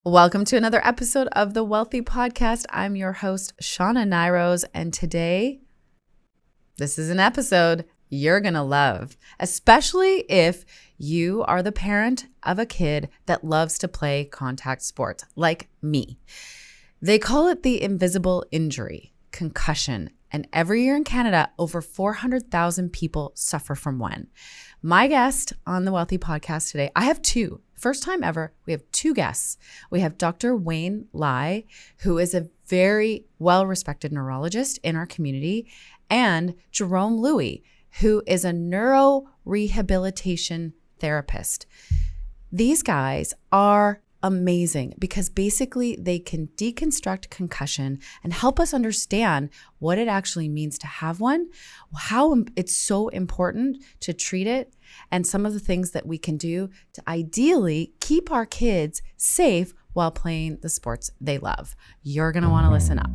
Welcome to another episode of the Wealthy Podcast. I'm your host, Shauna Nyrose, and today, this is an episode you're going to love, especially if you are the parent of a kid that loves to play contact sports, like me. They call it the invisible injury, concussion, and every year in Canada, over 400,000 people suffer from one. My guest on the Wealthy Podcast today, I have two. First time ever, we have two guests. We have Dr. Gerome Louie, who is a very well-respected neurologist in our community, and Gerome Louie, who is a neurorehabilitation therapist. These guys are amazing because basically they can deconstruct concussion and help us understand what it actually means to have one, how it's so important to treat it, and some of the things that we can do to ideally keep our kids safe while playing the sports they love. You're going to want to listen up.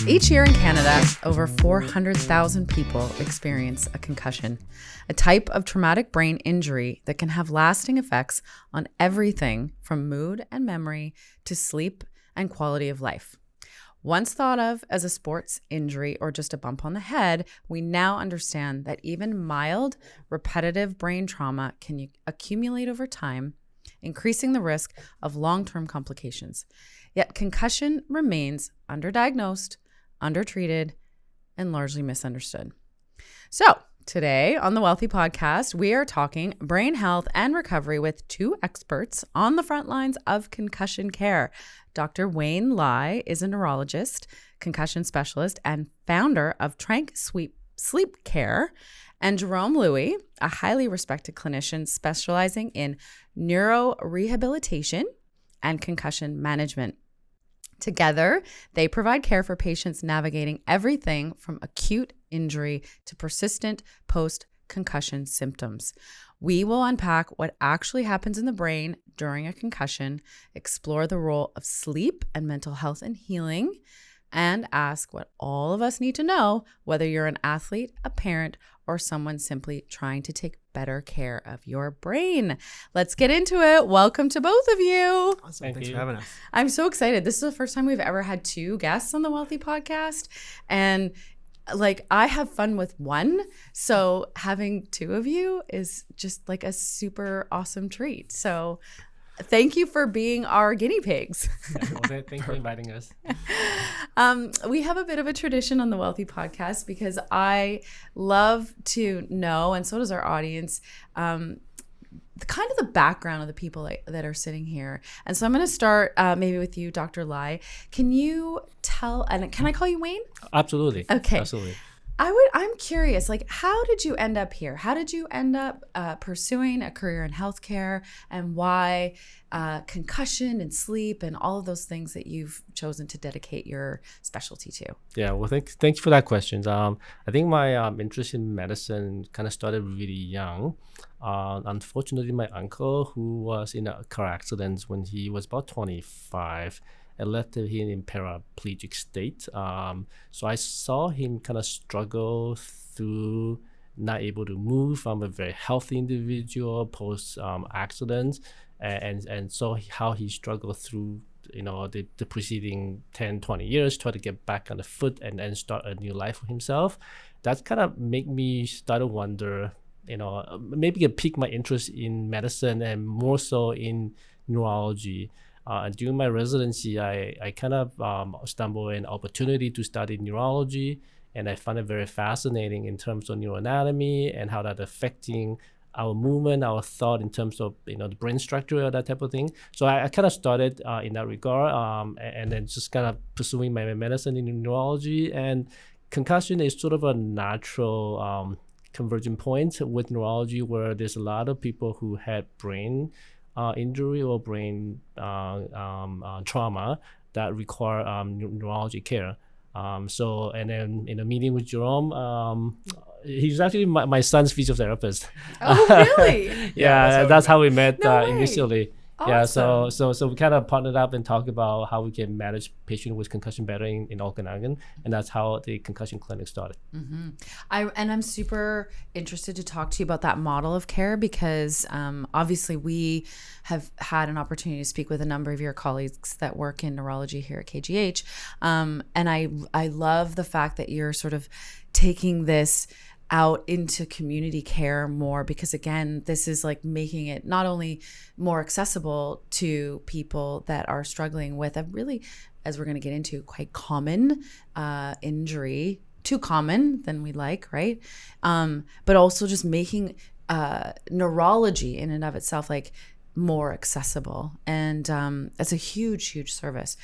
Each year in Canada, over 400,000 people experience a concussion, a type of traumatic brain injury that can have lasting effects on everything from mood and memory to sleep and quality of life. Once thought of as a sports injury or just a bump on the head, we now understand that even mild, repetitive brain trauma can accumulate over time, increasing the risk of long-term complications. Yet concussion remains underdiagnosed, undertreated, and largely misunderstood. So today on the Wealthy Podcast, we are talking brain health and recovery with two experts on the front lines of concussion care. Dr. Gerome Louie is a neurologist, concussion specialist, and founder of Trank Sleep Care, and Gerome Louie, a highly respected clinician specializing in neurorehabilitation and concussion management. Together, they provide care for patients navigating everything from acute injury to persistent post-concussion symptoms. We will unpack what actually happens in the brain during a concussion, explore the role of sleep and mental health in healing, and ask what all of us need to know, whether you're an athlete, a parent, or someone simply trying to take better care of your brain. Let's get into it. Welcome to both of you. Awesome. Thanks for having us. I'm so excited. This is the first time we've ever had two guests on the Wealthy Podcast. And I have fun with one. So having two of you is just like a super awesome treat. So thank you for being our guinea pigs. Thanks for inviting us. We have a bit of a tradition on the Wealthy Podcast because I love to know, and so does our audience, the background of the people that are sitting here. And so I'm going to start maybe with you, Dr. Louie. Can you tell, and can I call you Wayne? Absolutely. Okay. Absolutely. I'm curious, how did you end up here? How did you end up pursuing a career in healthcare, and why concussion and sleep and all of those things that you've chosen to dedicate your specialty to? Yeah, well, thanks for that question. I think my interest in medicine kind of started really young. Unfortunately, my uncle, who was in a car accident when he was about 25, and left him in paraplegic state. So I saw him kind of struggle through not able to move. I'm a very healthy individual post accident, and saw how he struggled through the preceding 10, 20 years, try to get back on the foot and start a new life for himself. That kind of made me start to wonder, maybe it piqued my interest in medicine and more so in neurology. And during my residency, I kind of stumbled an opportunity to study neurology, and I found it very fascinating in terms of neuroanatomy and how that affecting our movement, our thought in terms of the brain structure, that type of thing. So I kind of started in that regard, and then just kind of pursuing my medicine in neurology. And concussion is sort of a natural converging point with neurology, where there's a lot of people who had brain injury or brain trauma that require neurology care. And then in a meeting with Gerome, he's actually my son's physiotherapist. Oh, really? Yeah, that's how we met initially. Yeah, Awesome. so we kind of partnered up and talked about how we can manage patients with concussion better in Okanagan, and that's how the concussion clinic started. I'm super interested to talk to you about that model of care because obviously we have had an opportunity to speak with a number of your colleagues that work in neurology here at KGH, and I love the fact that you're sort of taking this out into community care more, because again, this is like making it not only more accessible to people that are struggling with a really, as we're going to get into, quite common injury, too common than we like, right? But also just making neurology in and of itself like more accessible, and it's a huge service.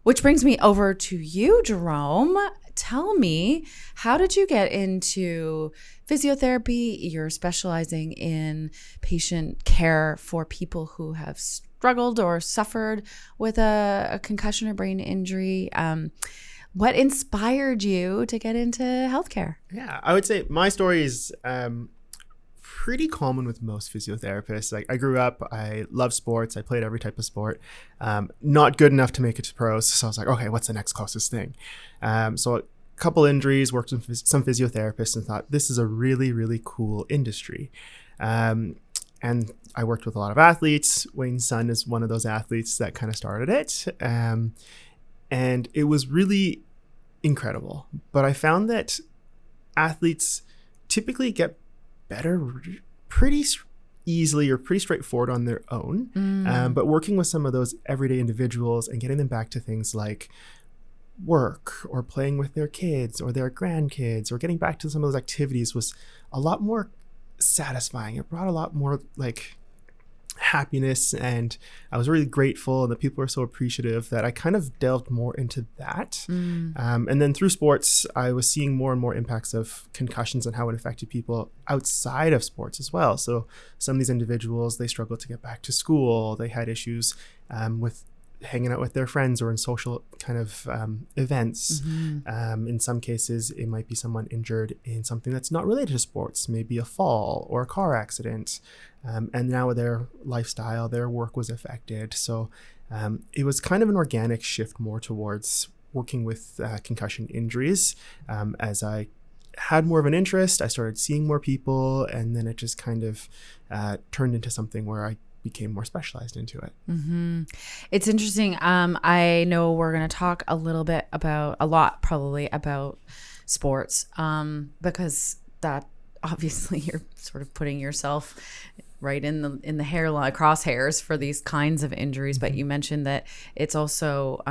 Which brings me over to you, Gerome. Tell me, how did you get into physiotherapy? You're specializing in patient care for people who have struggled or suffered with a concussion or brain injury. What inspired you to get into healthcare? Yeah, I would say my story is pretty common with most physiotherapists. Like, I grew up, I love sports, I played every type of sport. Not good enough to make it to pros, so I was like, okay, what's the next closest thing? So a couple injuries, worked with some physiotherapists, and thought this is a really cool industry. And I worked with a lot of athletes. Wayne's son is one of those athletes that kind of started it. And it was really incredible. But I found that athletes typically get better pretty easily or pretty straightforward on their own. But working with some of those everyday individuals and getting them back to things like work or playing with their kids or their grandkids or getting back to some of those activities was a lot more satisfying. It brought a lot more like happiness, and I was really grateful, and the people were so appreciative that I kind of delved more into that. And then through sports, I was seeing more and more impacts of concussions and how it affected people outside of sports as well. So some of these individuals, they struggled to get back to school. They had issues with hanging out with their friends or in social kind of events. In some cases, it might be someone injured in something that's not related to sports, maybe a fall or a car accident. And now their lifestyle, their work was affected. So it was kind of an organic shift more towards working with concussion injuries. As I had more of an interest, I started seeing more people, and then it just kind of turned into something where I became more specialized into it. It's interesting. I know we're going to talk a lot probably about sports, because that obviously you're sort of putting yourself right in the hairline crosshairs for these kinds of injuries. But you mentioned that it's also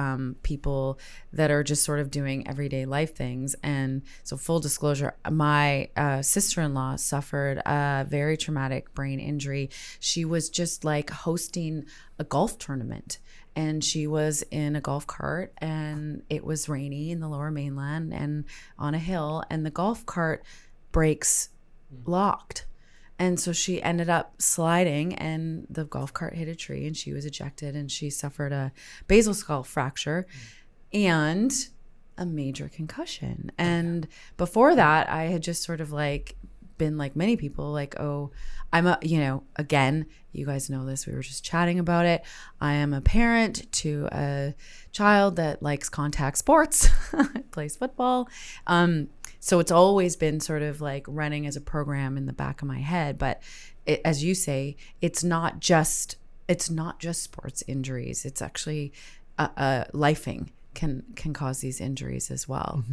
people that are just sort of doing everyday life things. And so, full disclosure, my sister-in-law suffered a very traumatic brain injury. She was just like hosting a golf tournament, and she was in a golf cart, and it was rainy in the Lower Mainland and on a hill, and the golf cart brakes locked. And so she ended up sliding, and the golf cart hit a tree, and she was ejected, and she suffered a basal skull fracture and a major concussion. And before that, I had just sort of like been like many people, like, oh, again, you guys know this, we were just chatting about it. I am a parent to a child that likes contact sports, plays football. So it's always been sort of like running as a program in the back of my head. But as you say, it's not just sports injuries. It's actually lifing can cause these injuries as well.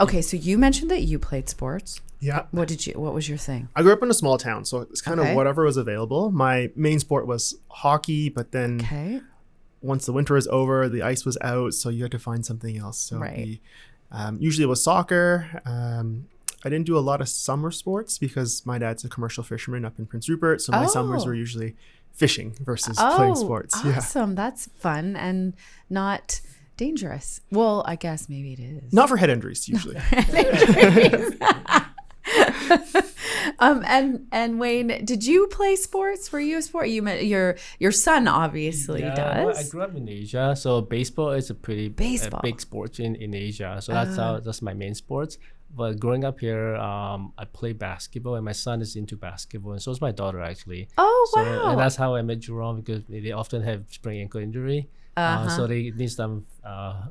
Okay, so you mentioned that you played sports. Yeah. What was your thing? I grew up in a small town, so it's kind of whatever was available. My main sport was hockey, but then once the winter was over, the ice was out, so you had to find something else. So usually it was soccer. I didn't do a lot of summer sports because my dad's a commercial fisherman up in Prince Rupert, so my summers were usually fishing versus playing sports. Awesome. Yeah. That's fun and not dangerous. Well, I guess maybe it is. Not for head injuries, usually. And Wayne, did you play sports? Were you a sport? You met your son obviously does. Well, I grew up in Asia, so baseball is a pretty big sport in Asia. So that's my main sports. but growing up here, I play basketball, and my son is into basketball, and so is my daughter actually. Oh, So, wow. and that's how I met Gerome, because they often have sprained ankle injury. So they need some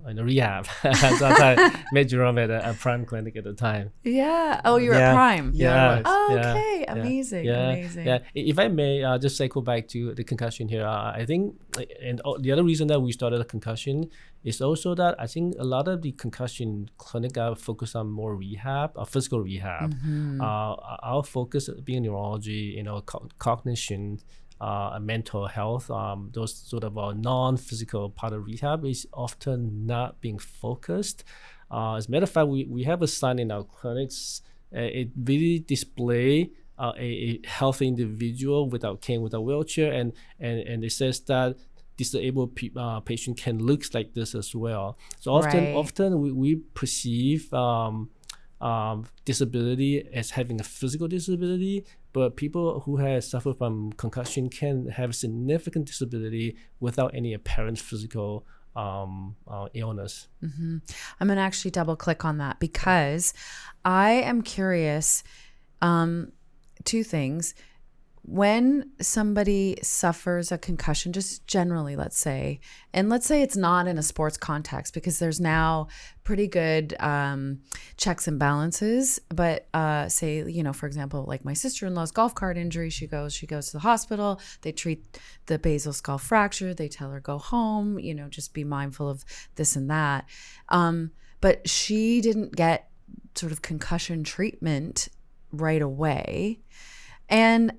in a rehab. So that's how I met Gerome at a prime clinic at the time. Yeah. Oh, you're Yeah. at Prime. Yeah. Oh, yeah, okay. yeah, Amazing. yeah, Amazing. Yeah. If I may just cycle back to the concussion here, I think, and the other reason that we started a concussion is also that I think a lot of the concussion clinic are focused on more rehab, physical rehab. Our focus being neurology, cognition, mental health, those sort of non-physical part of rehab is often not being focused. As a matter of fact, we have a sign in our clinics. It really display a healthy individual without cane, without wheelchair, and it says that disabled patient can look like this as well. So often we perceive disability as having a physical disability, but people who have suffered from concussion can have significant disability without any apparent physical illness. I'm going to actually double click on that because I am curious. Two things. When somebody suffers a concussion, just generally, let's say it's not in a sports context, because there's now pretty good checks and balances. But say, for example, like my sister-in-law's golf cart injury, she goes to the hospital, they treat the basal skull fracture, they tell her go home, just be mindful of this and that. But she didn't get sort of concussion treatment right away. And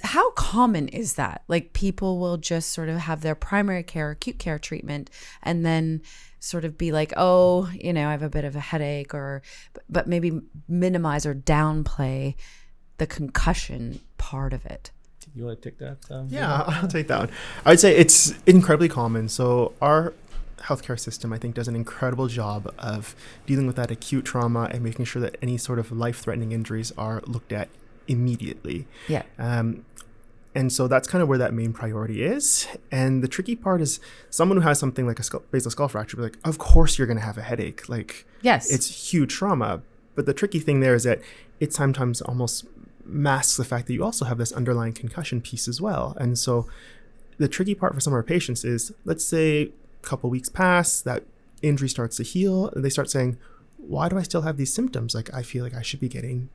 how common is that? Like, people will just sort of have their primary care, acute care treatment, and then sort of be like, oh, I have a bit of a headache, but maybe minimize or downplay the concussion part of it. You want to take that? Yeah, I'll take that one. I'd say it's incredibly common. So our healthcare system, I think, does an incredible job of dealing with that acute trauma and making sure that any sort of life-threatening injuries are looked at immediately. Yeah. And so that's kind of where that main priority is. And the tricky part is someone who has something like a basal skull fracture, be like, of course you're going to have a headache. Like, yes, it's huge trauma. But the tricky thing there is that it sometimes almost masks the fact that you also have this underlying concussion piece as well. And so the tricky part for some of our patients is, let's say a couple weeks pass, that injury starts to heal, and they start saying, why do I still have these symptoms? Like, I feel like I should be getting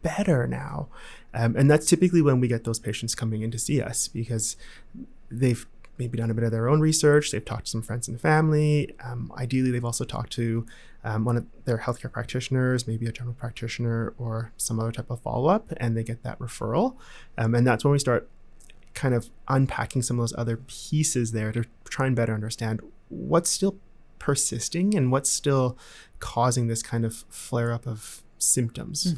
better now. And that's typically when we get those patients coming in to see us, because they've maybe done a bit of their own research. They've talked to some friends and family. Ideally, they've also talked to one of their healthcare practitioners, maybe a general practitioner or some other type of follow-up, and they get that referral. And that's when we start kind of unpacking some of those other pieces there to try and better understand what's still persisting and what's still causing this kind of flare up of symptoms.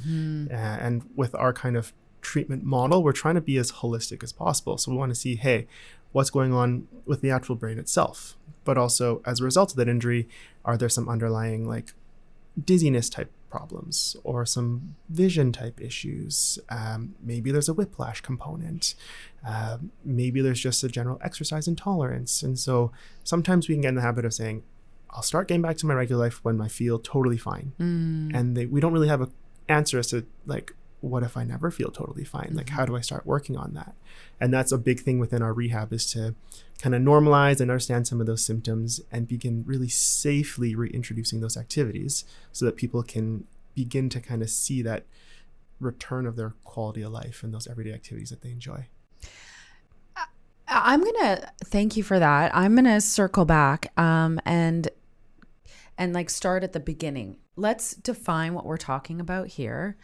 And with our kind of treatment model, we're trying to be as holistic as possible. So we want to see, hey, what's going on with the actual brain itself, but also as a result of that injury, are there some underlying like dizziness type problems or some vision type issues? Maybe there's a whiplash component. Maybe there's just a general exercise intolerance. And so sometimes we can get in the habit of saying, I'll start getting back to my regular life when I feel totally fine. And we don't really have an answer as to like, what if I never feel totally fine? Like, how do I start working on that? And that's a big thing within our rehab, is to kind of normalize and understand some of those symptoms and begin really safely reintroducing those activities so that people can begin to kind of see that return of their quality of life and those everyday activities that they enjoy. I'm going to thank you for that. I'm going to circle back and like start at the beginning. Let's define what we're talking about here.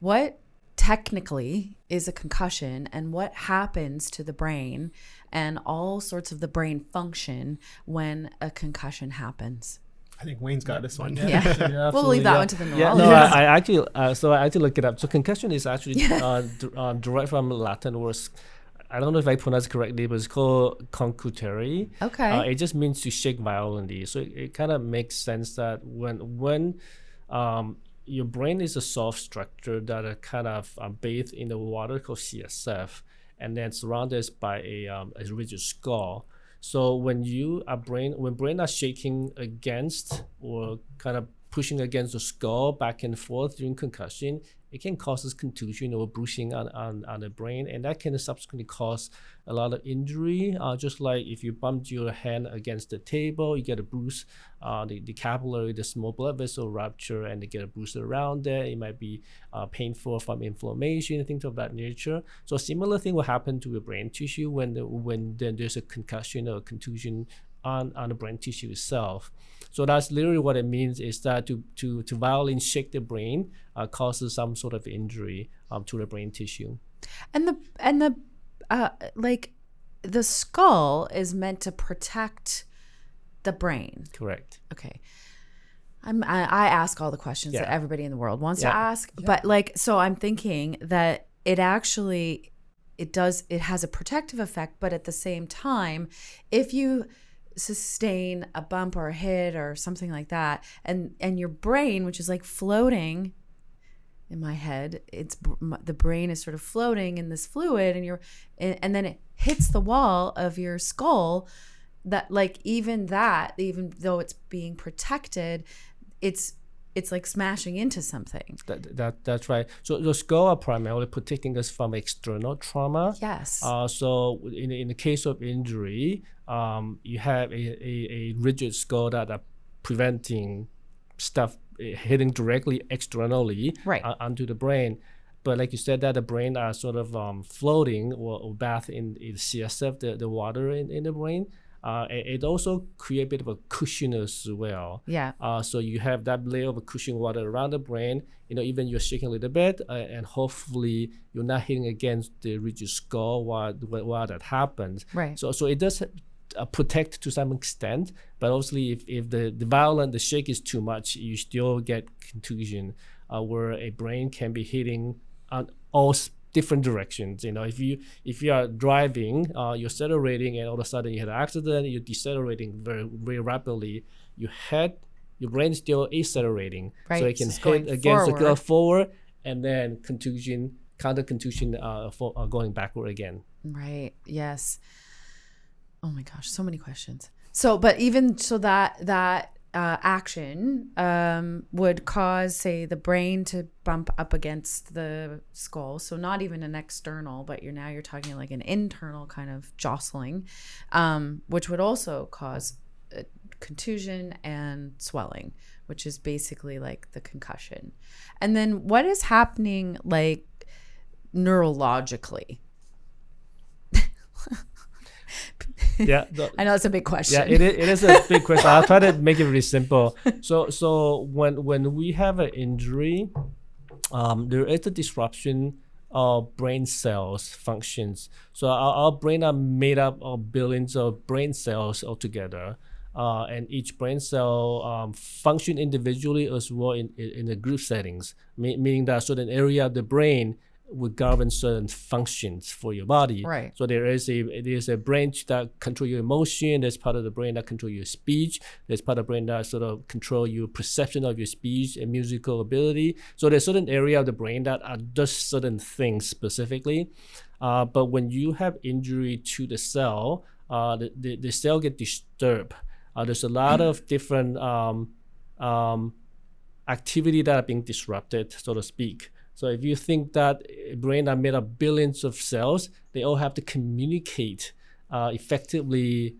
What technically is a concussion, and what happens to the brain and all sorts of the brain function when a concussion happens? I think Wayne's got this one. Yeah. We'll leave that one to the neurologist. No, I actually looked it up. So concussion is actually derived from Latin words. I don't know if I pronounce it correctly, but it's called concutare. Okay. It just means to shake violently. So it kind of makes sense that when your brain is a soft structure that are kind of bathed in the water called CSF, and then surrounded by a rigid skull. So when brain are shaking against or kind of pushing against the skull back and forth during concussion, it can cause contusion or bruising on the brain, and that can subsequently cause a lot of injury. Just like if you bumped your hand against the table, you get a bruise, the capillary, the small blood vessel rupture, and they get a bruise around there. It might be painful from inflammation, things of that nature. So a similar thing will happen to your brain tissue when there's a concussion or contusion on the brain tissue itself. So that's literally what it means, is that to violently shake the brain causes some sort of injury to the brain tissue. And the like the skull is meant to protect the brain. Correct. Okay. I ask all the questions that everybody in the world wants to ask, but so I'm thinking that it actually it has a protective effect, but at the same time, if you sustain a bump or a hit or something like that, and your brain, which is like floating in my head, the brain is sort of floating in this fluid, and then it hits the wall of your skull, that even though it's being protected, it's like smashing into something. That's right. So the skull are primarily protecting us from external trauma. Yes. So in the case of injury, you have a rigid skull that are preventing stuff hitting directly externally onto the brain. But like you said, that the brain are sort of floating or bathed in CSF, the water in the brain. It also creates a bit of a cushion as well. Yeah. So you have that layer of a cushion water around the brain. Even you're shaking a little bit, and hopefully you're not hitting against the rigid skull while that happens. Right. So it does protect to some extent, but obviously if the shake is too much, you still get contusion, where a brain can be hitting on all different directions. If you are driving, you're accelerating, and all of a sudden you had an accident, you're decelerating very, very rapidly. Your brain is still accelerating, so it can hit against the go forward, and then counter contusion, going backward again. Right. Yes. Oh my gosh, so many questions. So, but even so, that action would cause, say, the brain to bump up against the skull. So not even an external, but you're talking like an internal kind of jostling, which would also cause contusion and swelling, which is basically like the concussion. And then what is happening like neurologically? Yeah, I know it's a big question. Yeah, it is a big question. I'll try to make it really simple. So when we have an injury, there is a disruption of brain cells functions. So our brain are made up of billions of brain cells altogether, and each brain cell function individually as well in the group settings, meaning that certain area of the brain would govern certain functions for your body. Right. So there's a branch that control your emotion. There's part of the brain that control your speech. There's part of the brain that sort of control your perception of your speech and musical ability. So there's certain area of the brain that does certain things specifically. But when you have injury to the cell, the cell get disturbed. There's a lot of different activity that are being disrupted, so to speak. So if you think that brain are made of billions of cells, they all have to communicate effectively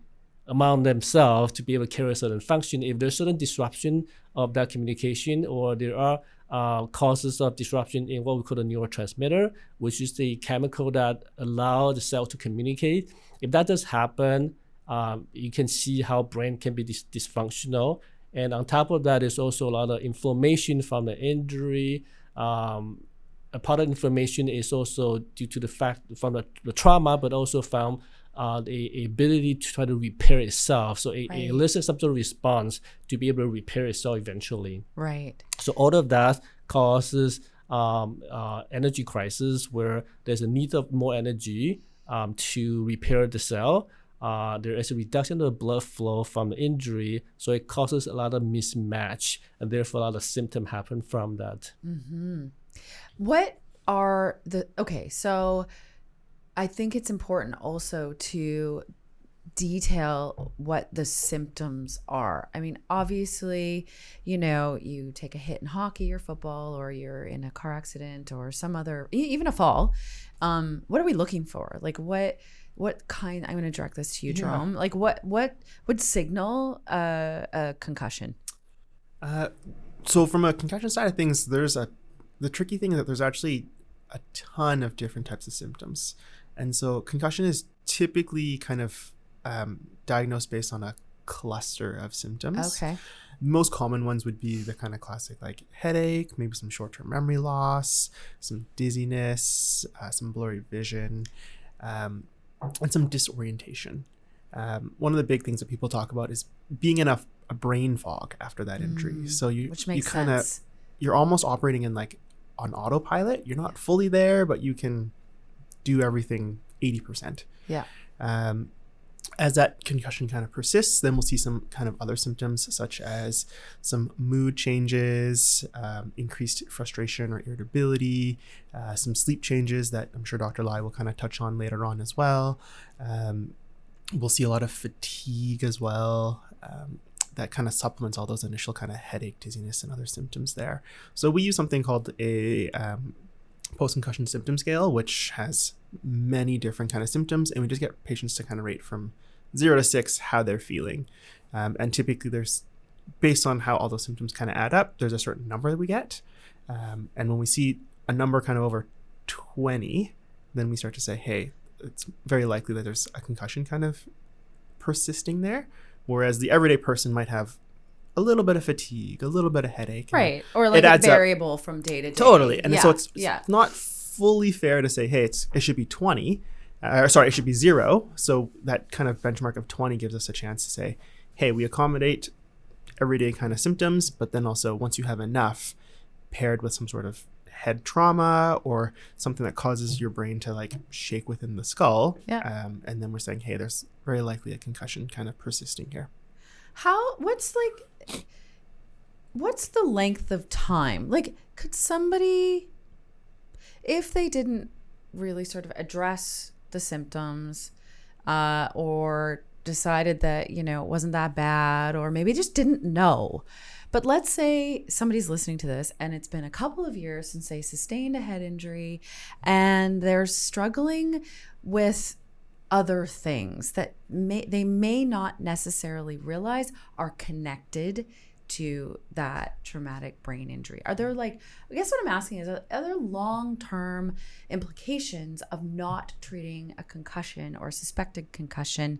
among themselves to be able to carry a certain function. If there's certain disruption of that communication, or there are causes of disruption in what we call a neurotransmitter, which is the chemical that allow the cell to communicate. If that does happen, you can see how brain can be dysfunctional. And on top of that, there's also a lot of inflammation from the injury. A part of inflammation is also due to the fact from the trauma, but also from the ability to try to repair itself. So it elicits some sort of response to be able to repair itself eventually. Right. So all of that causes energy crisis, where there's a need of more energy to repair the cell. There is a reduction of the blood flow from the injury, so it causes a lot of mismatch, and therefore a lot of symptoms happen from that. Mm-hmm. So I think it's important also to detail what the symptoms are. I mean, obviously, you take a hit in hockey or football, or you're in a car accident or some other, even a fall. What are we looking for? Like what kind, I'm going to direct this to you, Gerome. Like what would signal a concussion? So from a concussion side of things, the tricky thing is that there's actually a ton of different types of symptoms. And so concussion is typically kind of diagnosed based on a cluster of symptoms. Okay. Most common ones would be the kind of classic like headache, maybe some short-term memory loss, some dizziness, some blurry vision, and some disorientation. One of the big things that people talk about is being in a brain fog after that injury. So which makes sense. You're almost operating in like on autopilot. You're not fully there, but you can do everything 80%. Yeah. As that concussion kind of persists, then we'll see some kind of other symptoms such as some mood changes, increased frustration or irritability, some sleep changes that I'm sure Dr. Lai will kind of touch on later on as well. We'll see a lot of fatigue as well. That kind of supplements all those initial kind of headache, dizziness, and other symptoms there. So we use something called a post-concussion symptom scale, which has many different kind of symptoms, and we just get patients to kind of rate from 0 to 6 how they're feeling. And typically there's, based on how all those symptoms kind of add up, there's a certain number that we get. And when we see a number kind of over 20, then we start to say, hey, it's very likely that there's a concussion kind of persisting there. Whereas the everyday person might have a little bit of fatigue, a little bit of headache. Right. Or like a variable from day to day. Totally. And so it's not fully fair to say, hey, it should be 20. It should be 0. So that kind of benchmark of 20 gives us a chance to say, hey, we accommodate everyday kind of symptoms, but then also once you have enough paired with some sort of head trauma or something that causes your brain to like shake within the skull. Yeah. And then we're saying, hey, there's very likely a concussion kind of persisting here. What's the length of time? Like, could somebody, if they didn't really sort of address the symptoms, or decided that, it wasn't that bad, or maybe just didn't know. But let's say somebody's listening to this and it's been a couple of years since they sustained a head injury and they're struggling with other things that they may not necessarily realize are connected to that traumatic brain injury. Are there I guess what I'm asking is, are there long-term implications of not treating a concussion or suspected concussion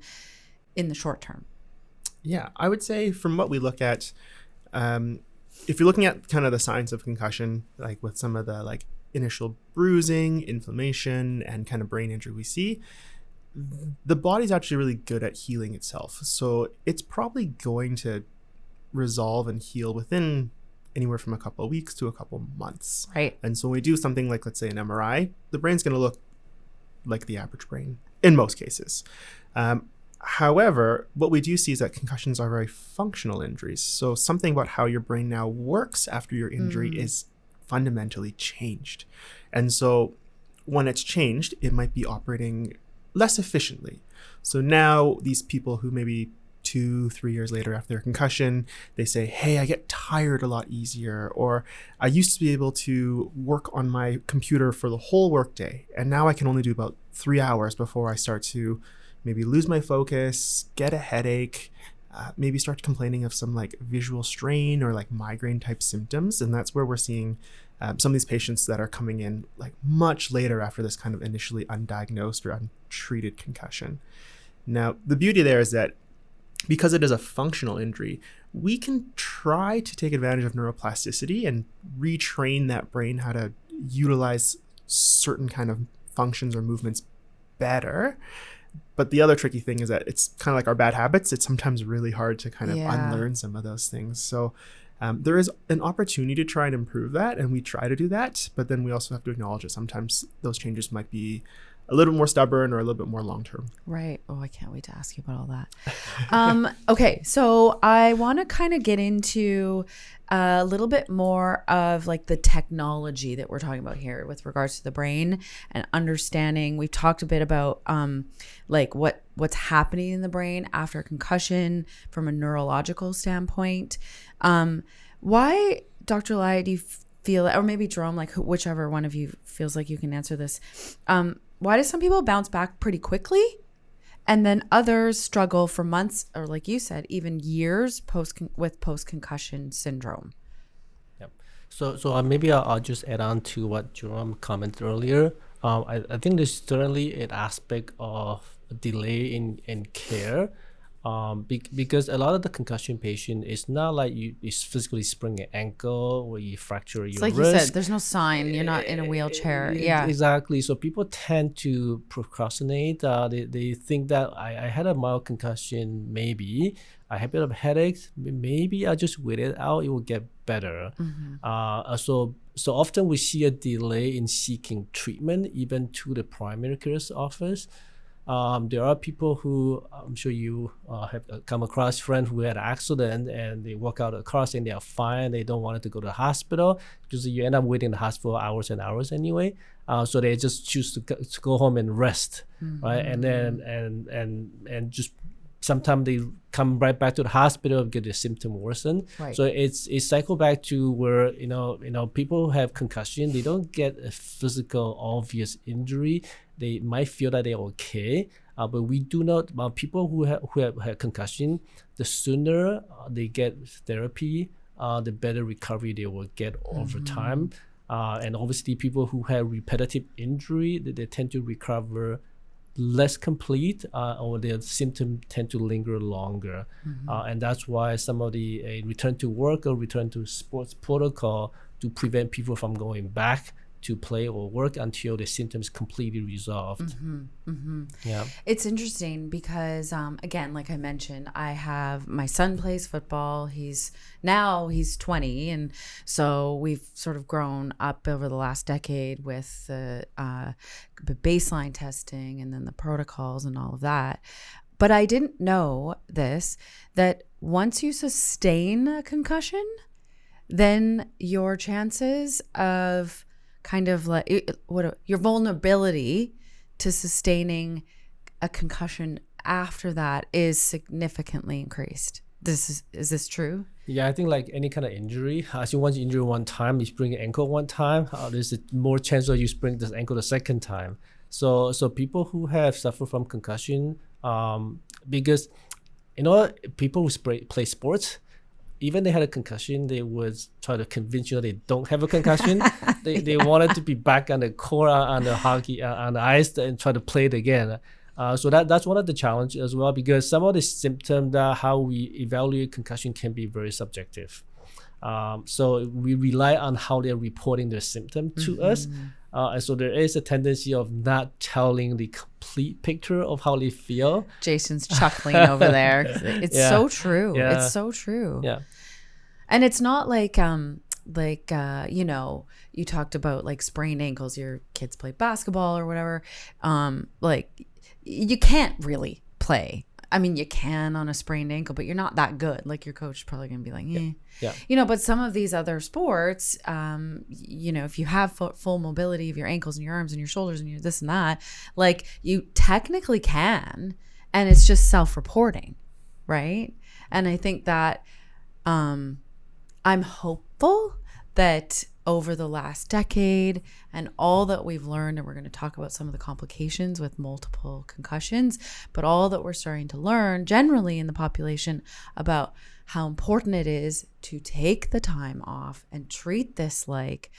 in the short term? Yeah, I would say from what we look at, if you're looking at kind of the signs of concussion, like with some of the initial bruising, inflammation, and kind of brain injury we see, the body's actually really good at healing itself. So it's probably going to resolve and heal within anywhere from a couple of weeks to a couple of months. Right. And so when we do something like, let's say, an MRI, the brain's going to look like the average brain in most cases. However, what we do see is that concussions are very functional injuries. So something about how your brain now works after your injury is fundamentally changed. And so when it's changed, it might be operating less efficiently. So now these people who maybe 2-3 years later after their concussion, they say, hey, I get tired a lot easier, or I used to be able to work on my computer for the whole workday, and now I can only do about 3 hours before I start to maybe lose my focus, get a headache, maybe start complaining of some visual strain or migraine type symptoms. And that's where we're seeing some of these patients that are coming in much later after this kind of initially undiagnosed or untreated concussion. Now, the beauty there is that because it is a functional injury, we can try to take advantage of neuroplasticity and retrain that brain how to utilize certain kind of functions or movements better. But the other tricky thing is that it's kind of like our bad habits. It's sometimes really hard to kind of unlearn some of those things. So there is an opportunity to try and improve that, and we try to do that. But then we also have to acknowledge that sometimes those changes might be a little bit more stubborn or a little bit more long term. Right. Oh, I can't wait to ask you about all that. Okay, so I want to kind of get into a little bit more of like the technology that we're talking about here with regards to the brain and understanding. We've talked a bit about like what's happening in the brain after a concussion from a neurological standpoint. Why, Dr. Louie, do you feel, or maybe Gerome, like whichever one of you feels like you can answer this, why do some people bounce back pretty quickly and then others struggle for months or, like you said, even years with post-concussion syndrome? Yep. So maybe I'll just add on to what Gerome commented earlier. I think there's certainly an aspect of a delay in care. Because a lot of the concussion patient is not like you physically sprain an ankle or you fracture your like wrist. You said, there's no sign. You're not in a wheelchair. Yeah, exactly. So people tend to procrastinate. They think that I had a mild concussion. Maybe I have a bit of headaches. Maybe I just wait it out. It will get better. So often we see a delay in seeking treatment, even to the primary care office. There are people who, I'm sure you have come across friends who had an accident and they walk out of the car saying they are fine. They don't want to go to the hospital because you end up waiting in the hospital hours and hours anyway. So they just choose to go home and rest, right? And then and just sometimes they come right back to the hospital and get the symptom worsen. Right. So it's cycle back to where people who have concussion, they don't get a physical obvious injury. They might feel that they're okay, but we do not. People who have had concussion, the sooner they get therapy, the better recovery they will get over time. And obviously, people who have repetitive injury, they tend to recover less complete, or their symptoms tend to linger longer. And that's why some of the return to work or return to sports protocol to prevent people from going back to play or work until the symptoms completely resolved. Yeah, it's interesting because again, like I mentioned, I have my son plays football. He's 20, and so we've sort of grown up over the last decade with the baseline testing and then the protocols and all of that. But I didn't know that once you sustain a concussion, then your chances of kind of like your vulnerability to sustaining a concussion after that is significantly increased. Is this true? Yeah, I think like any kind of injury, as you once injured one time, you sprain your ankle one time, there's more chance that you sprain this ankle the second time. So people who have suffered from concussion, because people who play sports, even they had a concussion, they would try to convince you they don't have a concussion. they wanted to be back on the court, on the hockey, on the ice, and try to play it again. So that's one of the challenges as well, because some of the symptoms, how we evaluate concussion can be very subjective. So we rely on how they're reporting their symptom to us. And so there is a tendency of not telling the complete picture of how they feel. Jason's chuckling over there. It's so true. Yeah. It's so true. Yeah. And it's not like you talked about like sprained ankles. Your kids play basketball or whatever. Like you can't really play. I mean, you can on a sprained ankle, but you're not that good. Like your coach is probably going to be like, eh. Yeah. But some of these other sports, if you have full mobility of your ankles and your arms and your shoulders and your this and that, like you technically can, and it's just self-reporting, right? And I think that I'm hopeful that over the last decade and all that we've learned, and we're going to talk about some of the complications with multiple concussions, but all that we're starting to learn generally in the population about how important it is to take the time off and treat this like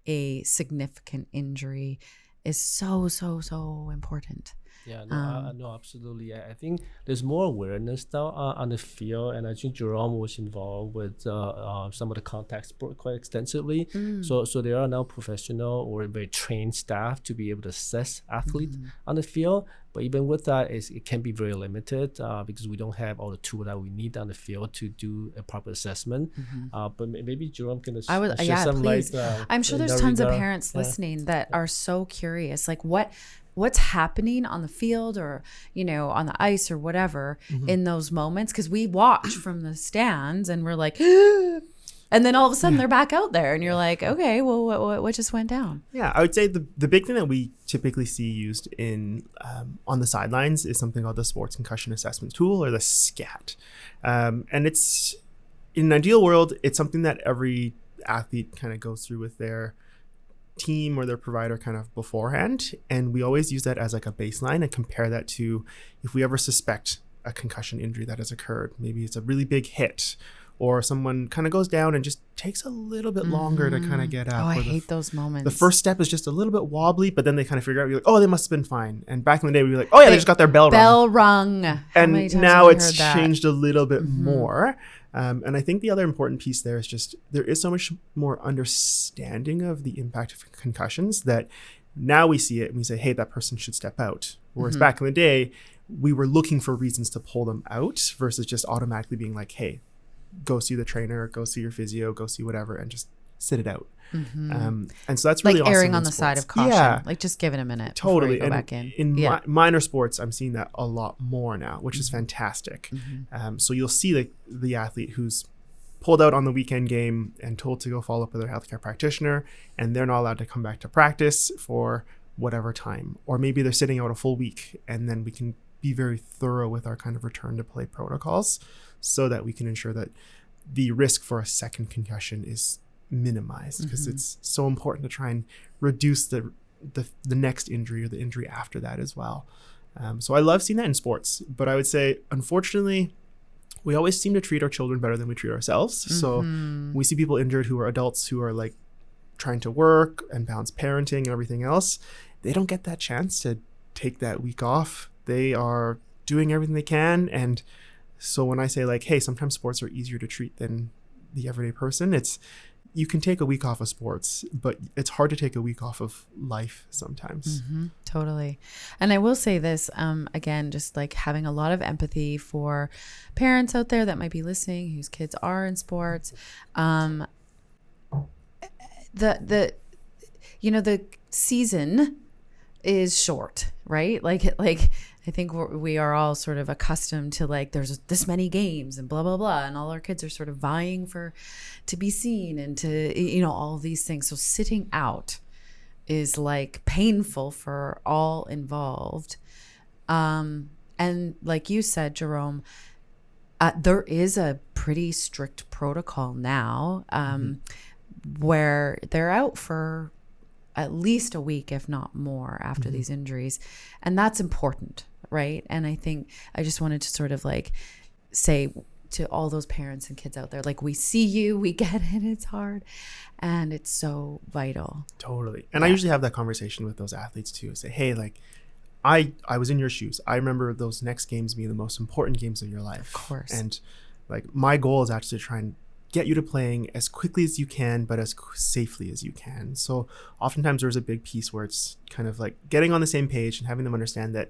a significant injury is so, so, so important. Yeah, no, absolutely. I think there's more awareness now on the field, and I think Gerome was involved with some of the contact sport quite extensively. So there are now professional or very trained staff to be able to assess athletes on the field. But even with that, it can be very limited because we don't have all the tools that we need on the field to do a proper assessment. But maybe Gerome can share some please. light. I'm sure there's tons of parents listening that are so curious. Like, what what's happening on the field or, you know, on the ice or whatever in those moments. Because we watch from the stands and we're like, and then all of a sudden they're back out there and you're like, okay, well, what just went down? Yeah, I would say the big thing that we typically see used in on the sidelines is something called the Sports Concussion Assessment Tool, or the SCAT. And it's, in an ideal world, it's something that every athlete kind of goes through with their team or their provider kind of beforehand. And we always use that as like a baseline and compare that to if we ever suspect a concussion injury that has occurred. Maybe it's a really big hit, or someone kind of goes down and just takes a little bit longer to kind of get up. Oh, I hate those moments. The first step is just a little bit wobbly, but then they kind of figure out, you're like, oh, they must have been fine. And back in the day, we'd be like, oh yeah, they just got their bell rung. And now it's changed a little bit more. And I think the other important piece there is just, there is so much more understanding of the impact of concussions that now we see it and we say, hey, that person should step out. Whereas back in the day, we were looking for reasons to pull them out versus just automatically being like, hey, go see the trainer, go see your physio, go see whatever, and just sit it out. And so that's really like erring awesome on the side of caution. Yeah, like just give it a minute. totally. Before you go back in. Minor sports, I'm seeing that a lot more now, which is fantastic. So you'll see the athlete who's pulled out on the weekend game and told to go follow up with their healthcare practitioner, and they're not allowed to come back to practice for whatever time. Or maybe they're sitting out a full week, and then we can be very thorough with our kind of return to play protocols so that we can ensure that the risk for a second concussion is minimized, because it's so important to try and reduce the next injury or the injury after that as well. So I love seeing that in sports, but I would say, unfortunately, we always seem to treat our children better than we treat ourselves. So we see people injured who are adults who are like trying to work and balance parenting and everything else. They don't get that chance to take that week off. They are doing everything they can. And so when I say like, hey, sometimes sports are easier to treat than the everyday person, it's, you can take a week off of sports, but it's hard to take a week off of life sometimes. Totally. And I will say this, again, just like having a lot of empathy for parents out there that might be listening whose kids are in sports. The season is short, right? Like I think we are all sort of accustomed to like, there's this many games and blah, blah, blah. And all our kids are sort of vying to be seen and to, you know, all these things. So sitting out is like painful for all involved. And like you said, Gerome, there is a pretty strict protocol now where they're out for at least a week, if not more, after these injuries. And that's important, right? And I think I just wanted to sort of like say to all those parents and kids out there, like, we see you, we get it, it's hard, and it's so vital. Totally. And I usually have that conversation with those athletes too. Say, hey, like, I was in your shoes. I remember those next games being the most important games of your life. Of course. And like, my goal is actually to try and get you to playing as quickly as you can, but as safely as you can. So oftentimes there's a big piece where it's kind of like getting on the same page and having them understand that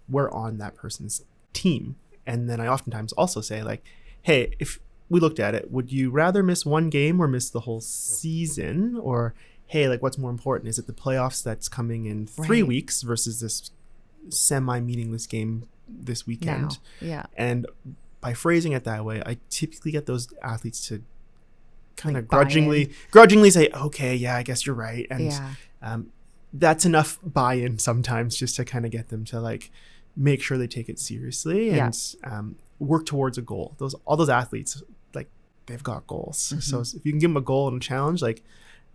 we're on that person's team. And then I oftentimes also say like, hey, if we looked at it, would you rather miss one game or miss the whole season? Or, hey, like, what's more important? Is it the playoffs that's coming in 3 weeks versus this semi-meaningless game this weekend? Yeah. And by phrasing it that way, I typically get those athletes to kind like of grudgingly say, okay, yeah, I guess you're right. And that's enough buy-in sometimes just to kind of get them to like make sure they take it seriously and work towards a goal. All those athletes, like, they've got goals. So if you can give them a goal and a challenge, like,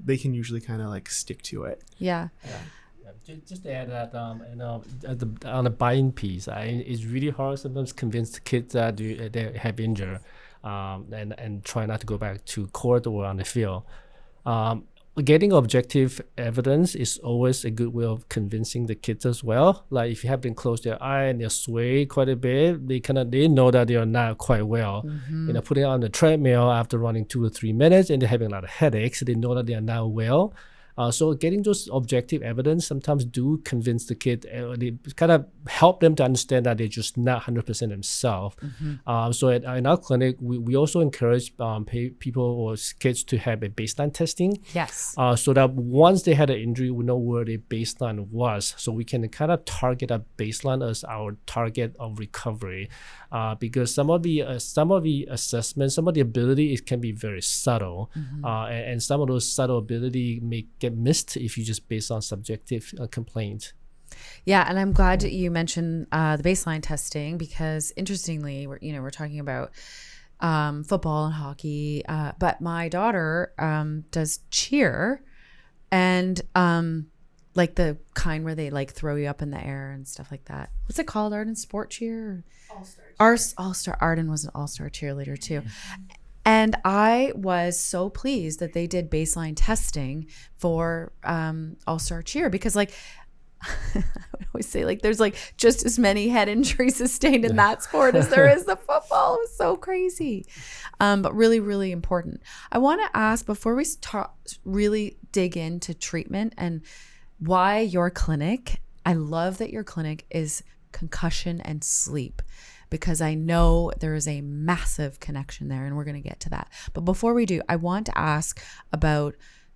they can usually kind of like stick to it. Just to add that, on the buy-in piece, it's really hard sometimes to convince the kids that they have injured, and try not to go back to court or on the field. Getting objective evidence is always a good way of convincing the kids as well. Like, if you have them close their eye and they sway quite a bit, they know that they are not quite well. Putting on the treadmill after running 2 or 3 minutes and they're having a lot of headaches, they know that they are not well. So getting those objective evidence sometimes do convince the kid. They kind of help them to understand that they're just not 100% themselves. So in our clinic, we also encourage people or kids to have a baseline testing. Yes. So that once they had an injury, we know where the baseline was. So we can kind of target a baseline as our target of recovery. Because some of the assessments, some of the ability, it can be very subtle. And some of those subtle ability may get missed if you just based on subjective complaint. Yeah, and I'm glad that you mentioned the baseline testing, because interestingly, we're talking about football and hockey, but my daughter does cheer, and like the kind where they like throw you up in the air and stuff like that. What's it called? Art and sport cheer? All-star. Arden was an all-star cheerleader too. And I was so pleased that they did baseline testing for all-star cheer, because like I would always say, like, there's like just as many head injuries sustained in that sport as there is the football. It was so crazy. But really, really important. I want to ask, before we really dig into treatment and why your clinic, I love that your clinic is concussion and sleep, because I know there is a massive connection there, and we're going to get to that. But before we do, I want to ask about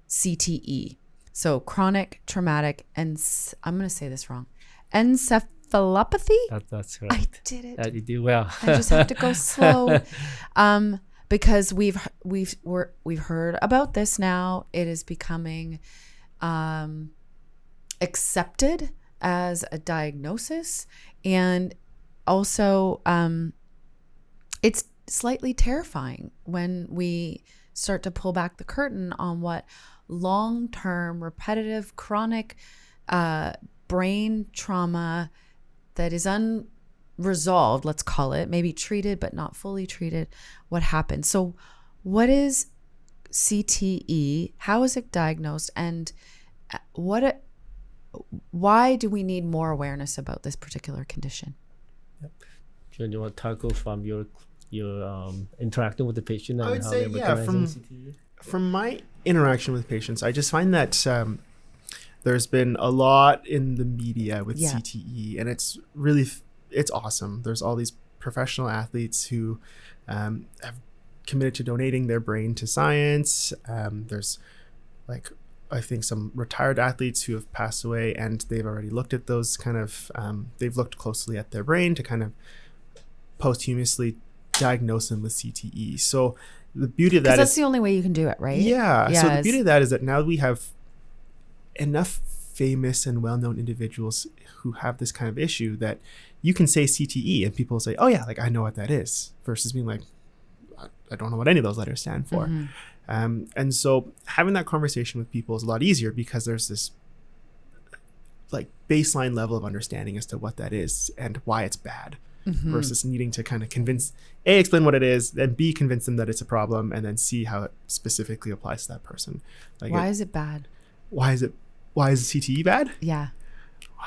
CTE. So chronic traumatic, and I'm going to say this wrong, encephalopathy? That's right. I did it. You do well. I just have to go slow. Because we've heard about this now. It is becoming accepted as a diagnosis, and also it's slightly terrifying when we start to pull back the curtain on what long-term repetitive chronic brain trauma that is unresolved, let's call it, maybe treated but not fully treated, what happens. So what is CTE? How is it diagnosed? And why do we need more awareness about this particular condition? Do you want to tackle from your interacting with the patient and I would how say, they're recognizing CTE? From my interaction with patients, I just find that there's been a lot in the media with CTE, and it's awesome. There's all these professional athletes who have committed to donating their brain to science. There's like, I think, some retired athletes who have passed away, and they've already looked at those kind of, they've looked closely at their brain to kind of posthumously diagnose them with CTE. So the beauty of that is that's the only way you can do it, right? Yeah. So the beauty of that is that now we have enough famous and well-known individuals who have this kind of issue that you can say CTE and people say, oh yeah, like I know what that is, versus being like, I don't know what any of those letters stand for. And so having that conversation with people is a lot easier, because there's this like baseline level of understanding as to what that is and why it's bad, versus needing to kind of explain what it is, then B, convince them that it's a problem, and then C, how it specifically applies to that person. Like, why is it bad? Why is CTE bad? Yeah.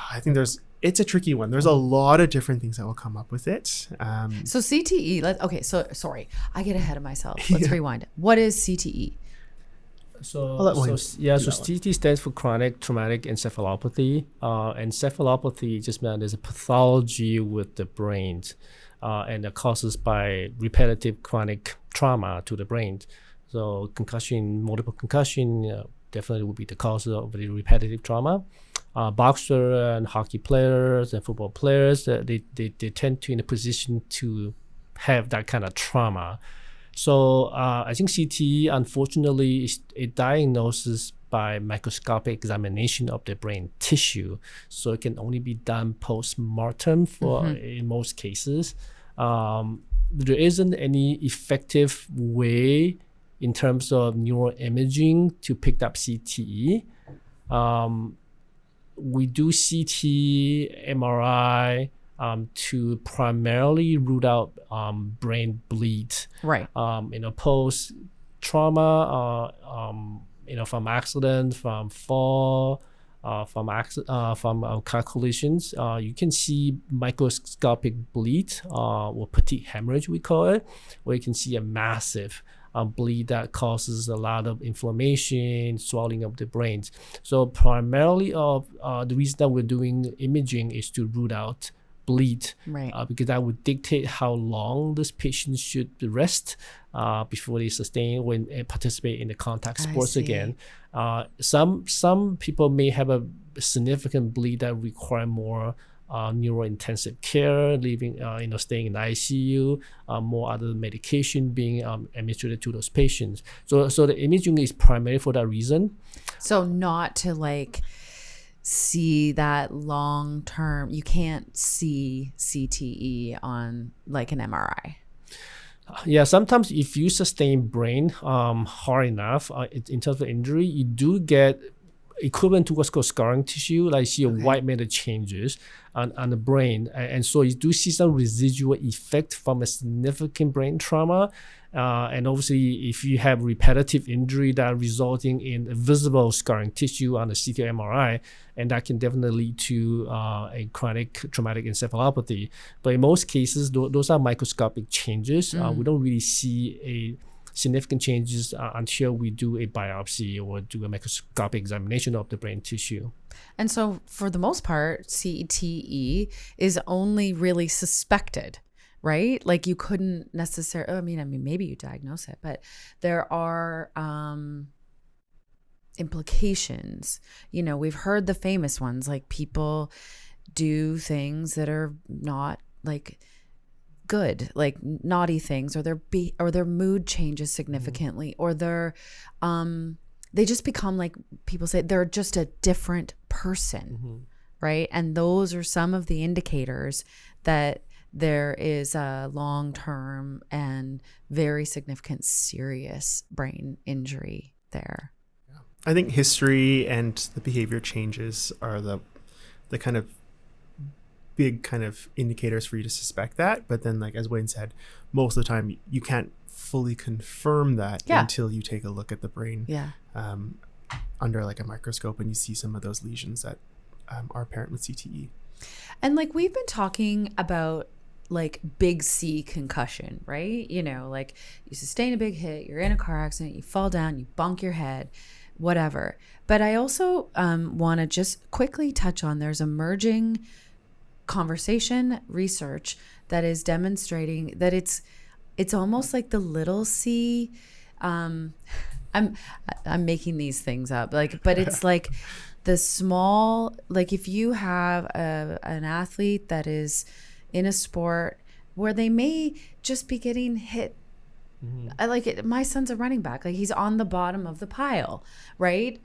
I think it's a tricky one. There's a lot of different things that will come up with it. So CTE, so sorry, I get ahead of myself. Let's rewind. What is CTE? So CTE stands for chronic traumatic encephalopathy. Encephalopathy just means there's a pathology with the brain, and it causes by repetitive chronic trauma to the brain. So concussion, multiple concussion, definitely would be the cause of the repetitive trauma. Boxer and hockey players and football players, they tend to in a position to have that kind of trauma. So I think CTE, unfortunately, is a diagnosis by microscopic examination of the brain tissue. So it can only be done post-mortem in most cases. There isn't any effective way in terms of neuroimaging to pick up CTE. We do CT, MRI to primarily root out brain bleed. Right. Post trauma, from accident, from fall, from car collisions, you can see microscopic bleed or petit hemorrhage, we call it, where you can see a massive bleed that causes a lot of inflammation, swelling of the brains. So primarily the reason that we're doing imaging is to root out bleed, Right. Because that would dictate how long this patient should rest before they sustain when participate in the contact sports again. Some people may have a significant bleed that require more neurointensive care, staying in the ICU, more other medication being administered to those patients. So the imaging is primarily for that reason. So not to like see that long term, you can't see CTE on like an MRI. Yeah, sometimes if you sustain brain hard enough in terms of injury, you do get equivalent to what's called scarring tissue, like see a white matter changes on the brain. And so you do see some residual effect from a significant brain trauma. And obviously, if you have repetitive injury that resulting in a visible scarring tissue on the CT or MRI, and that can definitely lead to a chronic traumatic encephalopathy. But in most cases, those are microscopic changes. We don't really see a significant changes until we do a biopsy or do a microscopic examination of the brain tissue. And so for the most part, CTE is only really suspected, right? Like you couldn't necessarily, I mean, maybe you diagnose it, but there are implications. You know, we've heard the famous ones, like people do things that are not like good, like naughty things, or their mood changes significantly, or they just become, like people say, they're just a different person, right? And those are some of the indicators that there is a long-term and very significant serious brain injury there. I think history and the behavior changes are the kind of big kind of indicators for you to suspect that. But then, like as Wayne said, most of the time you can't fully confirm that until you take a look at the brain under like a microscope and you see some of those lesions that are apparent with CTE. And like we've been talking about like big C concussion, right? You know, like you sustain a big hit, you're in a car accident, you fall down, you bonk your head, whatever. But I also want to just quickly touch on there's emerging conversation research that is demonstrating that it's almost like the little c. I'm making these things up, like, but it's like the small, like if you have an athlete that is in a sport where they may just be getting hit. I like it. My son's a running back. Like he's on the bottom of the pile, right?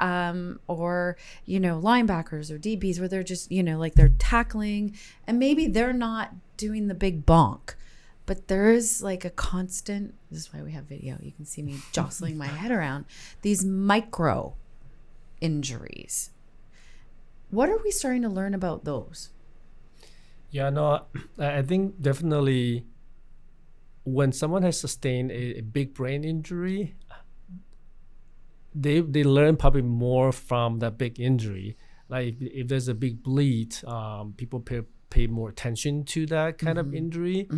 Or, you know, linebackers or DBs where they're just, you know, like they're tackling and maybe they're not doing the big bonk, but there is like a constant, this is why we have video. You can see me jostling my head around these micro injuries. What are we starting to learn about those? Yeah, no, I think definitely when someone has sustained a big brain injury, they learn probably more from that big injury. Like if there's a big bleed, people pay more attention to that kind of injury.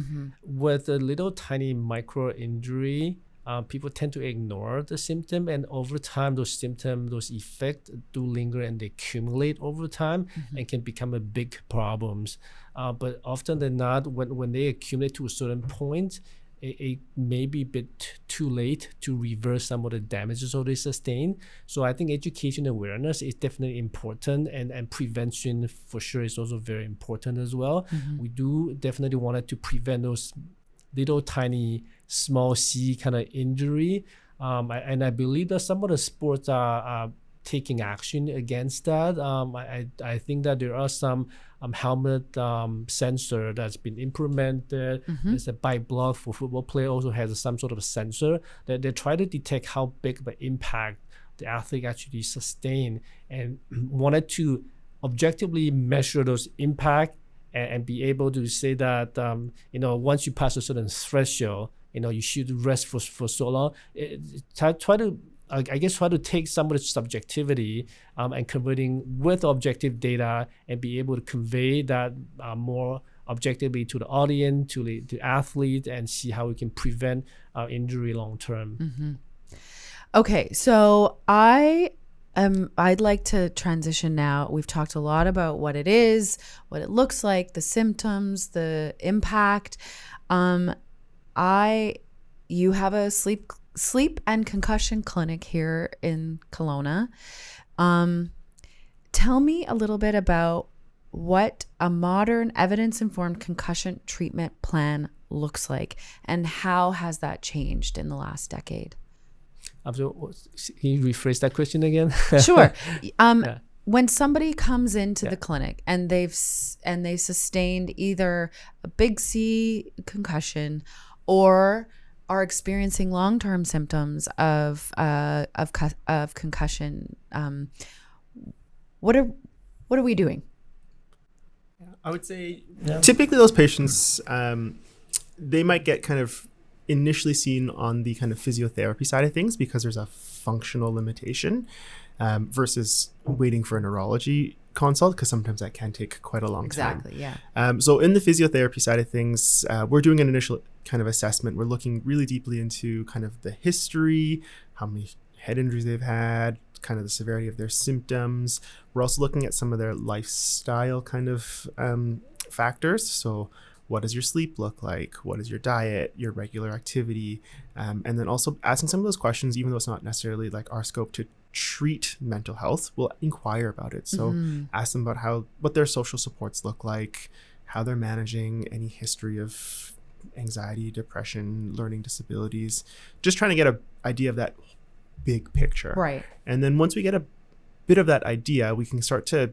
With a little tiny micro injury, people tend to ignore the symptom, and over time those symptoms, those effects do linger and they accumulate over time and can become a big problems. But often than not, when they accumulate to a certain point, it may be a bit too late to reverse some of the damages already sustained. So I think education awareness is definitely important, and prevention for sure is also very important as well. We do definitely want to prevent those little tiny small C kind of injury. And I believe that some of the sports are taking action against that. I think that there are some helmet sensor that's been implemented. There's a bike block for football player also has some sort of a sensor that they try to detect how big of an impact the athlete actually sustained, and wanted to objectively measure those impact and be able to say that once you pass a certain threshold, you should rest for so long. Try to take some of the subjectivity and converting with objective data and be able to convey that more objectively to the audience, to the athlete, and see how we can prevent injury long term. Okay, so I'd like to transition now. We've talked a lot about what it is, what it looks like, the symptoms, the impact. You have a sleep and concussion clinic here in Kelowna. Tell me a little bit about what a modern evidence-informed concussion treatment plan looks like, and how has that changed in the last decade? So, can you rephrase that question again? Sure. When somebody comes into the clinic and they've sustained either a big C concussion or are experiencing long-term symptoms of concussion, what are we doing? I would say typically those patients, they might get kind of initially seen on the kind of physiotherapy side of things because there's a functional limitation, versus waiting for a neurology consult, because sometimes that can take quite a long time. Exactly, yeah. So in the physiotherapy side of things, we're doing an initial kind of assessment. We're looking really deeply into kind of the history, how many head injuries they've had, kind of the severity of their symptoms. We're also looking at some of their lifestyle kind of factors. So what does your sleep look like? What is your diet, your regular activity? And then also asking some of those questions, even though it's not necessarily like our scope to treat mental health, we'll inquire about it. So ask them about what their social supports look like, how they're managing any history of anxiety, depression, learning disabilities, just trying to get an idea of that big picture. Right. And then once we get a bit of that idea, we can start to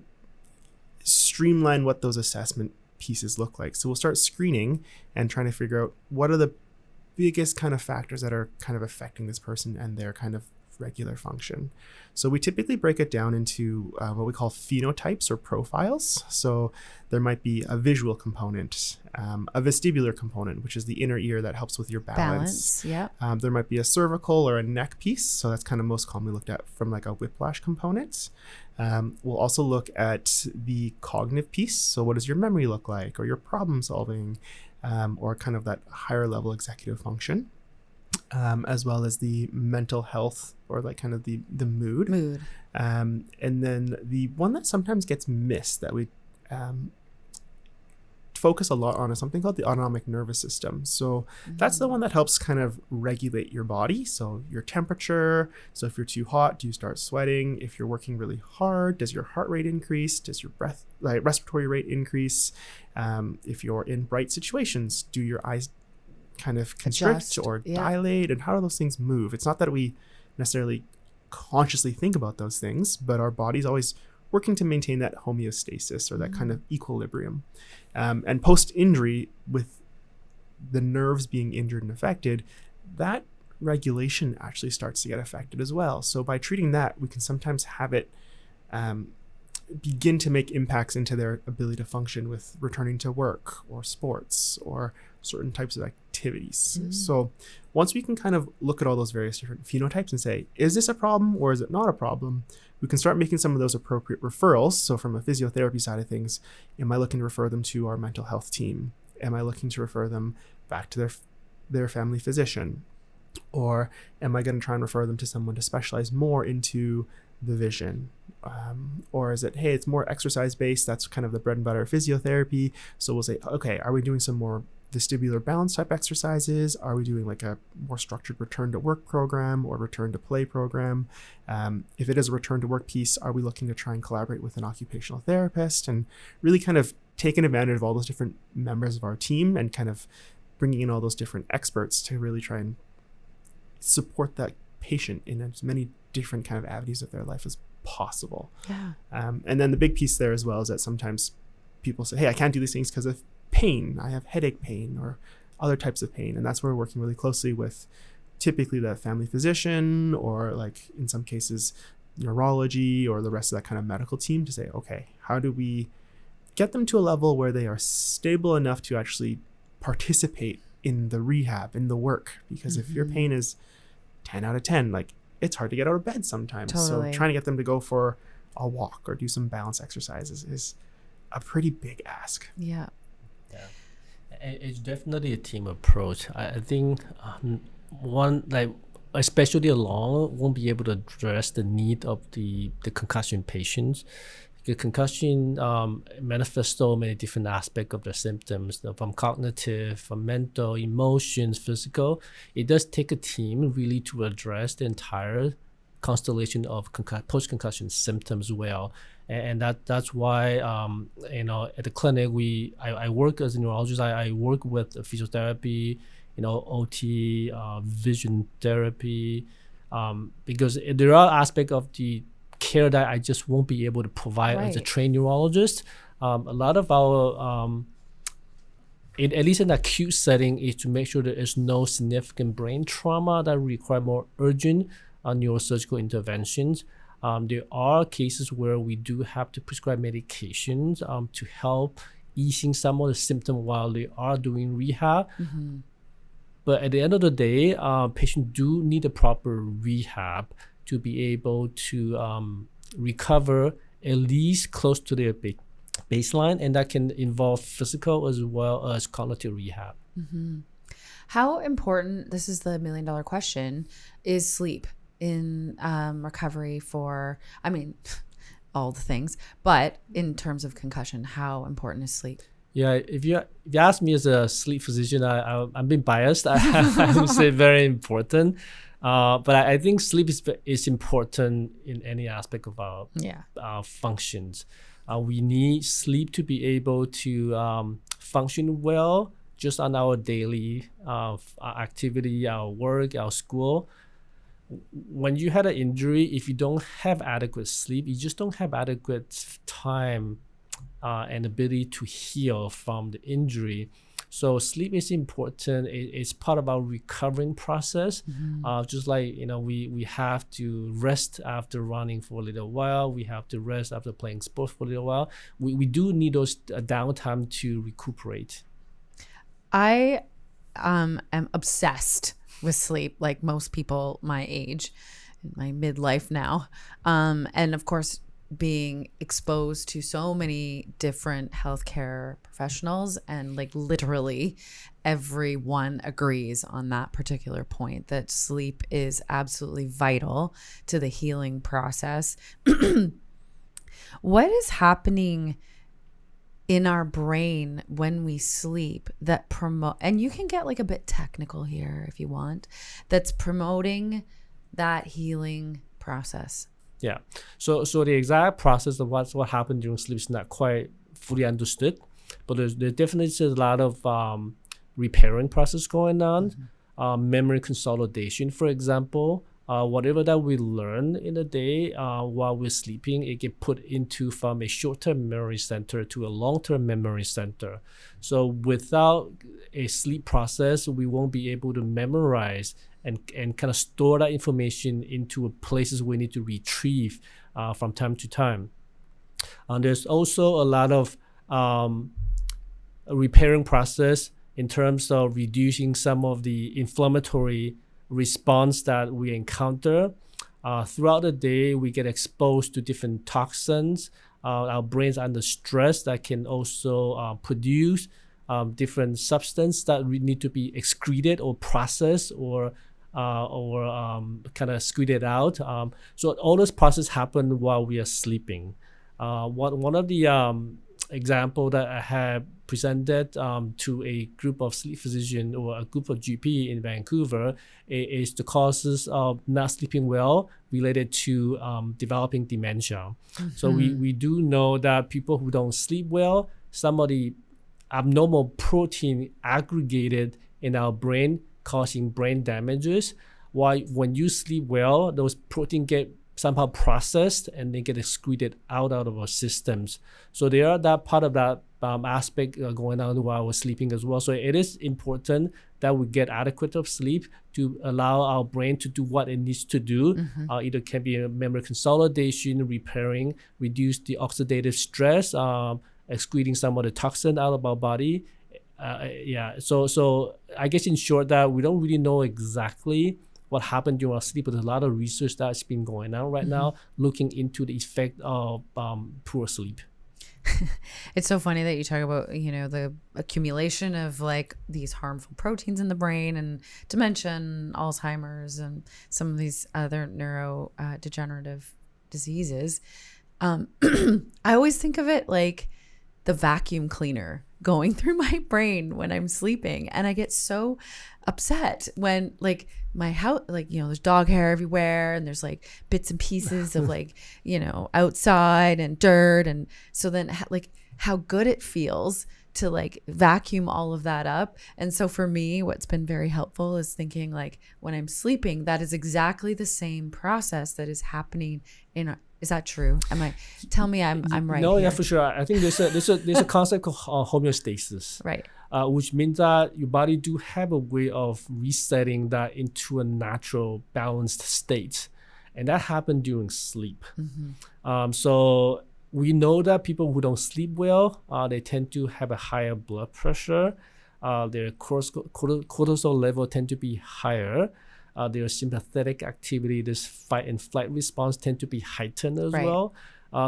streamline what those assessment pieces look like. So we'll start screening and trying to figure out what are the biggest kind of factors that are kind of affecting this person and their kind of regular function. So we typically break it down into what we call phenotypes or profiles. So there might be a visual component, a vestibular component, which is the inner ear that helps with your balance. Yeah. There might be a cervical or a neck piece. So that's kind of most commonly looked at from like a whiplash component. We'll also look at the cognitive piece. So what does your memory look like, or your problem solving, or kind of that higher level executive function, as well as the mental health, or like kind of the mood. And then the one that sometimes gets missed that we focus a lot on is something called the autonomic nervous system. So that's the one that helps kind of regulate your body. So your temperature. So if you're too hot, do you start sweating? If you're working really hard, does your heart rate increase? Does your respiratory rate increase? If you're in bright situations, do your eyes kind of constrict or dilate? And how do those things move? It's not that we necessarily consciously think about those things, but our body's always working to maintain that homeostasis, or that kind of equilibrium. And post-injury, with the nerves being injured and affected, that regulation actually starts to get affected as well. So by treating that, we can sometimes have it begin to make impacts into their ability to function with returning to work or sports or certain types of activities. So once we can kind of look at all those various different phenotypes and say, is this a problem or is it not a problem? We can start making some of those appropriate referrals. So from a physiotherapy side of things, am I looking to refer them to our mental health team? Am I looking to refer them back to their family physician? Or am I going to try and refer them to someone to specialize more into the vision? Or is it, hey, it's more exercise based, that's kind of the bread and butter of physiotherapy, so we'll say, okay, are we doing some more vestibular balance type exercises? Are we doing like a more structured return to work program or return to play program? If it is a return to work piece, are we looking to try and collaborate with an occupational therapist, and really kind of taking advantage of all those different members of our team and kind of bringing in all those different experts to really try and support that patient in as many different kind of avenues of their life as possible. And then the big piece there as well is that sometimes people say, hey, I can't do these things because of pain. I have headache pain or other types of pain. And that's where we're working really closely with typically the family physician, or like in some cases neurology, or the rest of that kind of medical team, to say, okay, how do we get them to a level where they are stable enough to actually participate in the rehab, in the work? Because if your pain is 10 out of 10, like, it's hard to get out of bed sometimes. Totally. So trying to get them to go for a walk or do some balance exercises is a pretty big ask. Yeah. It's definitely a team approach. I think one like especially alone won't be able to address the need of the concussion patients. The concussion manifests so many different aspects of the symptoms, from cognitive, from mental, emotions, physical. It does take a team really to address the entire constellation of post-concussion symptoms well. And that's why at the clinic I work as a neurologist. I work with physiotherapy, OT, vision therapy, because there are aspects of the care that I just won't be able to provide as a trained neurologist. A lot of our at least in the acute setting, is to make sure there is no significant brain trauma that require more urgent neurosurgical interventions. There are cases where we do have to prescribe medications to help easing some of the symptoms while they are doing rehab. Mm-hmm. But at the end of the day, patients do need a proper rehab to be able to recover at least close to their baseline, and that can involve physical as well as cognitive rehab. Mm-hmm. How important, this is the $1 million question, is sleep in recovery for, all the things, but in terms of concussion, how important is sleep? Yeah, if you ask me as a sleep physician, I'm being biased. I would say very important. But I think sleep is important in any aspect of our functions. We need sleep to be able to function well just on our daily activity, our work, our school. When you had an injury, if you don't have adequate sleep, you just don't have adequate time and ability to heal from the injury. So sleep is important. It's part of our recovering process. Mm-hmm. Just like, we have to rest after running for a little while. We have to rest after playing sports for a little while. We do need those downtime to recuperate. I am obsessed with sleep, like most people my age, in my midlife now. And of course, being exposed to so many different healthcare professionals, and like literally everyone agrees on that particular point, that sleep is absolutely vital to the healing process. What is happening in our brain when we sleep that promote, and you can get like a bit technical here if you want, that's promoting that healing process? Yeah. So the exact process of what happened during sleep is not quite fully understood, but there's definitely a lot of repairing process going on. Mm-hmm. Memory consolidation, for example. Whatever that we learn in the day while we're sleeping, it get put into from a short-term memory center to a long-term memory center. So without a sleep process, we won't be able to memorize and kind of store that information into places we need to retrieve from time to time. There's also a lot of repairing process in terms of reducing some of the inflammatory response that we encounter. Throughout the day, we get exposed to different toxins. Our brains are under stress that can also produce different substances that we need to be excreted or processed or kind of squeezed out. So all this process happen while we are sleeping. One of the example that I have presented to a group of sleep physicians or a group of GP in Vancouver is the causes of not sleeping well related to developing dementia. Mm-hmm. So we do know that people who don't sleep well, some of the abnormal protein aggregated in our brain causing brain damages. While when you sleep well, those protein get somehow processed and they get excreted out of our systems. So there are that part of that aspect going on while we're sleeping as well. So it is important that we get adequate of sleep to allow our brain to do what it needs to do. Mm-hmm. Either can be a memory consolidation, repairing, reduce the oxidative stress, excreting some of the toxin out of our body. So I guess in short that we don't really know exactly what happened during our sleep, but there's a lot of research that's been going on right now looking into the effect of poor sleep. It's so funny that you talk about, the accumulation of like these harmful proteins in the brain and dementia and Alzheimer's and some of these other neurodegenerative diseases. I always think of it like the vacuum cleaner going through my brain when I'm sleeping. And I get so upset when like my house, like, there's dog hair everywhere and there's like bits and pieces of like, outside and dirt. And so then like how good it feels to like vacuum all of that up. And so for me, what's been very helpful is thinking like when I'm sleeping, that is exactly the same process that is happening is that true? Tell me I'm right. No, here. yeah, for sure. I think there's a concept called homeostasis. Right. Which means that your body do have a way of resetting that into a natural balanced state. And that happens during sleep. Mm-hmm. So we know that people who don't sleep well, they tend to have a higher blood pressure. Their cortisol level tend to be higher. Their sympathetic activity, this fight and flight response tend to be heightened as well.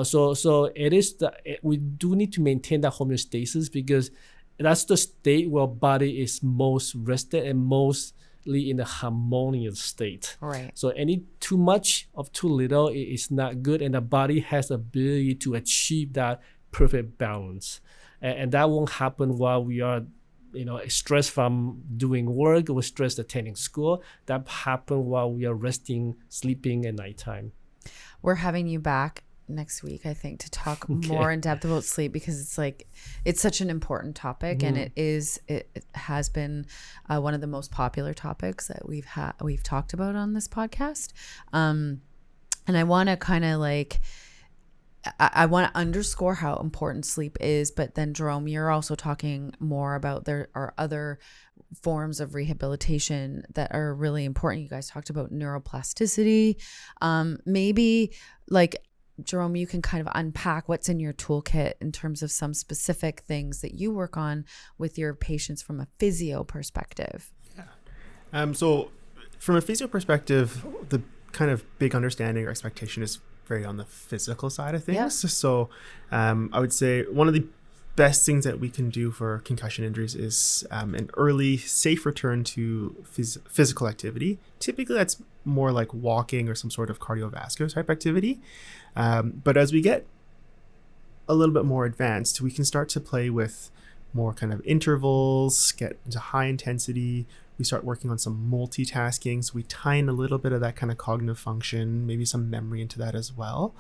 So it is we do need to maintain that homeostasis because that's the state where body is most rested and mostly in a harmonious state. Right. So any too much of too little is not good, and the body has the ability to achieve that perfect balance. And that won't happen while we are stress from doing work or stress attending school. That happen while we are resting, sleeping at nighttime. We're having you back next week, I think, to talk more in depth about sleep because it's such an important topic, and it has been one of the most popular topics that we've talked about on this podcast. And I want to kind of like I want to underscore how important sleep is, but then Gerome, you're also talking more about there are other forms of rehabilitation that are really important. You guys talked about neuroplasticity. Maybe like Gerome, you can kind of unpack what's in your toolkit in terms of some specific things that you work on with your patients from a physio perspective. Yeah. So from a physio perspective, the kind of big understanding or expectation is very on the physical side of things. Yeah. So I would say one of the best things that we can do for concussion injuries is an early, safe return to physical activity. Typically, that's more like walking or some sort of cardiovascular type activity. But as we get a little bit more advanced, we can start to play with more kind of intervals, get into high intensity. We start working on some multitasking. So we tie in a little bit of that kind of cognitive function, maybe some memory into that as well,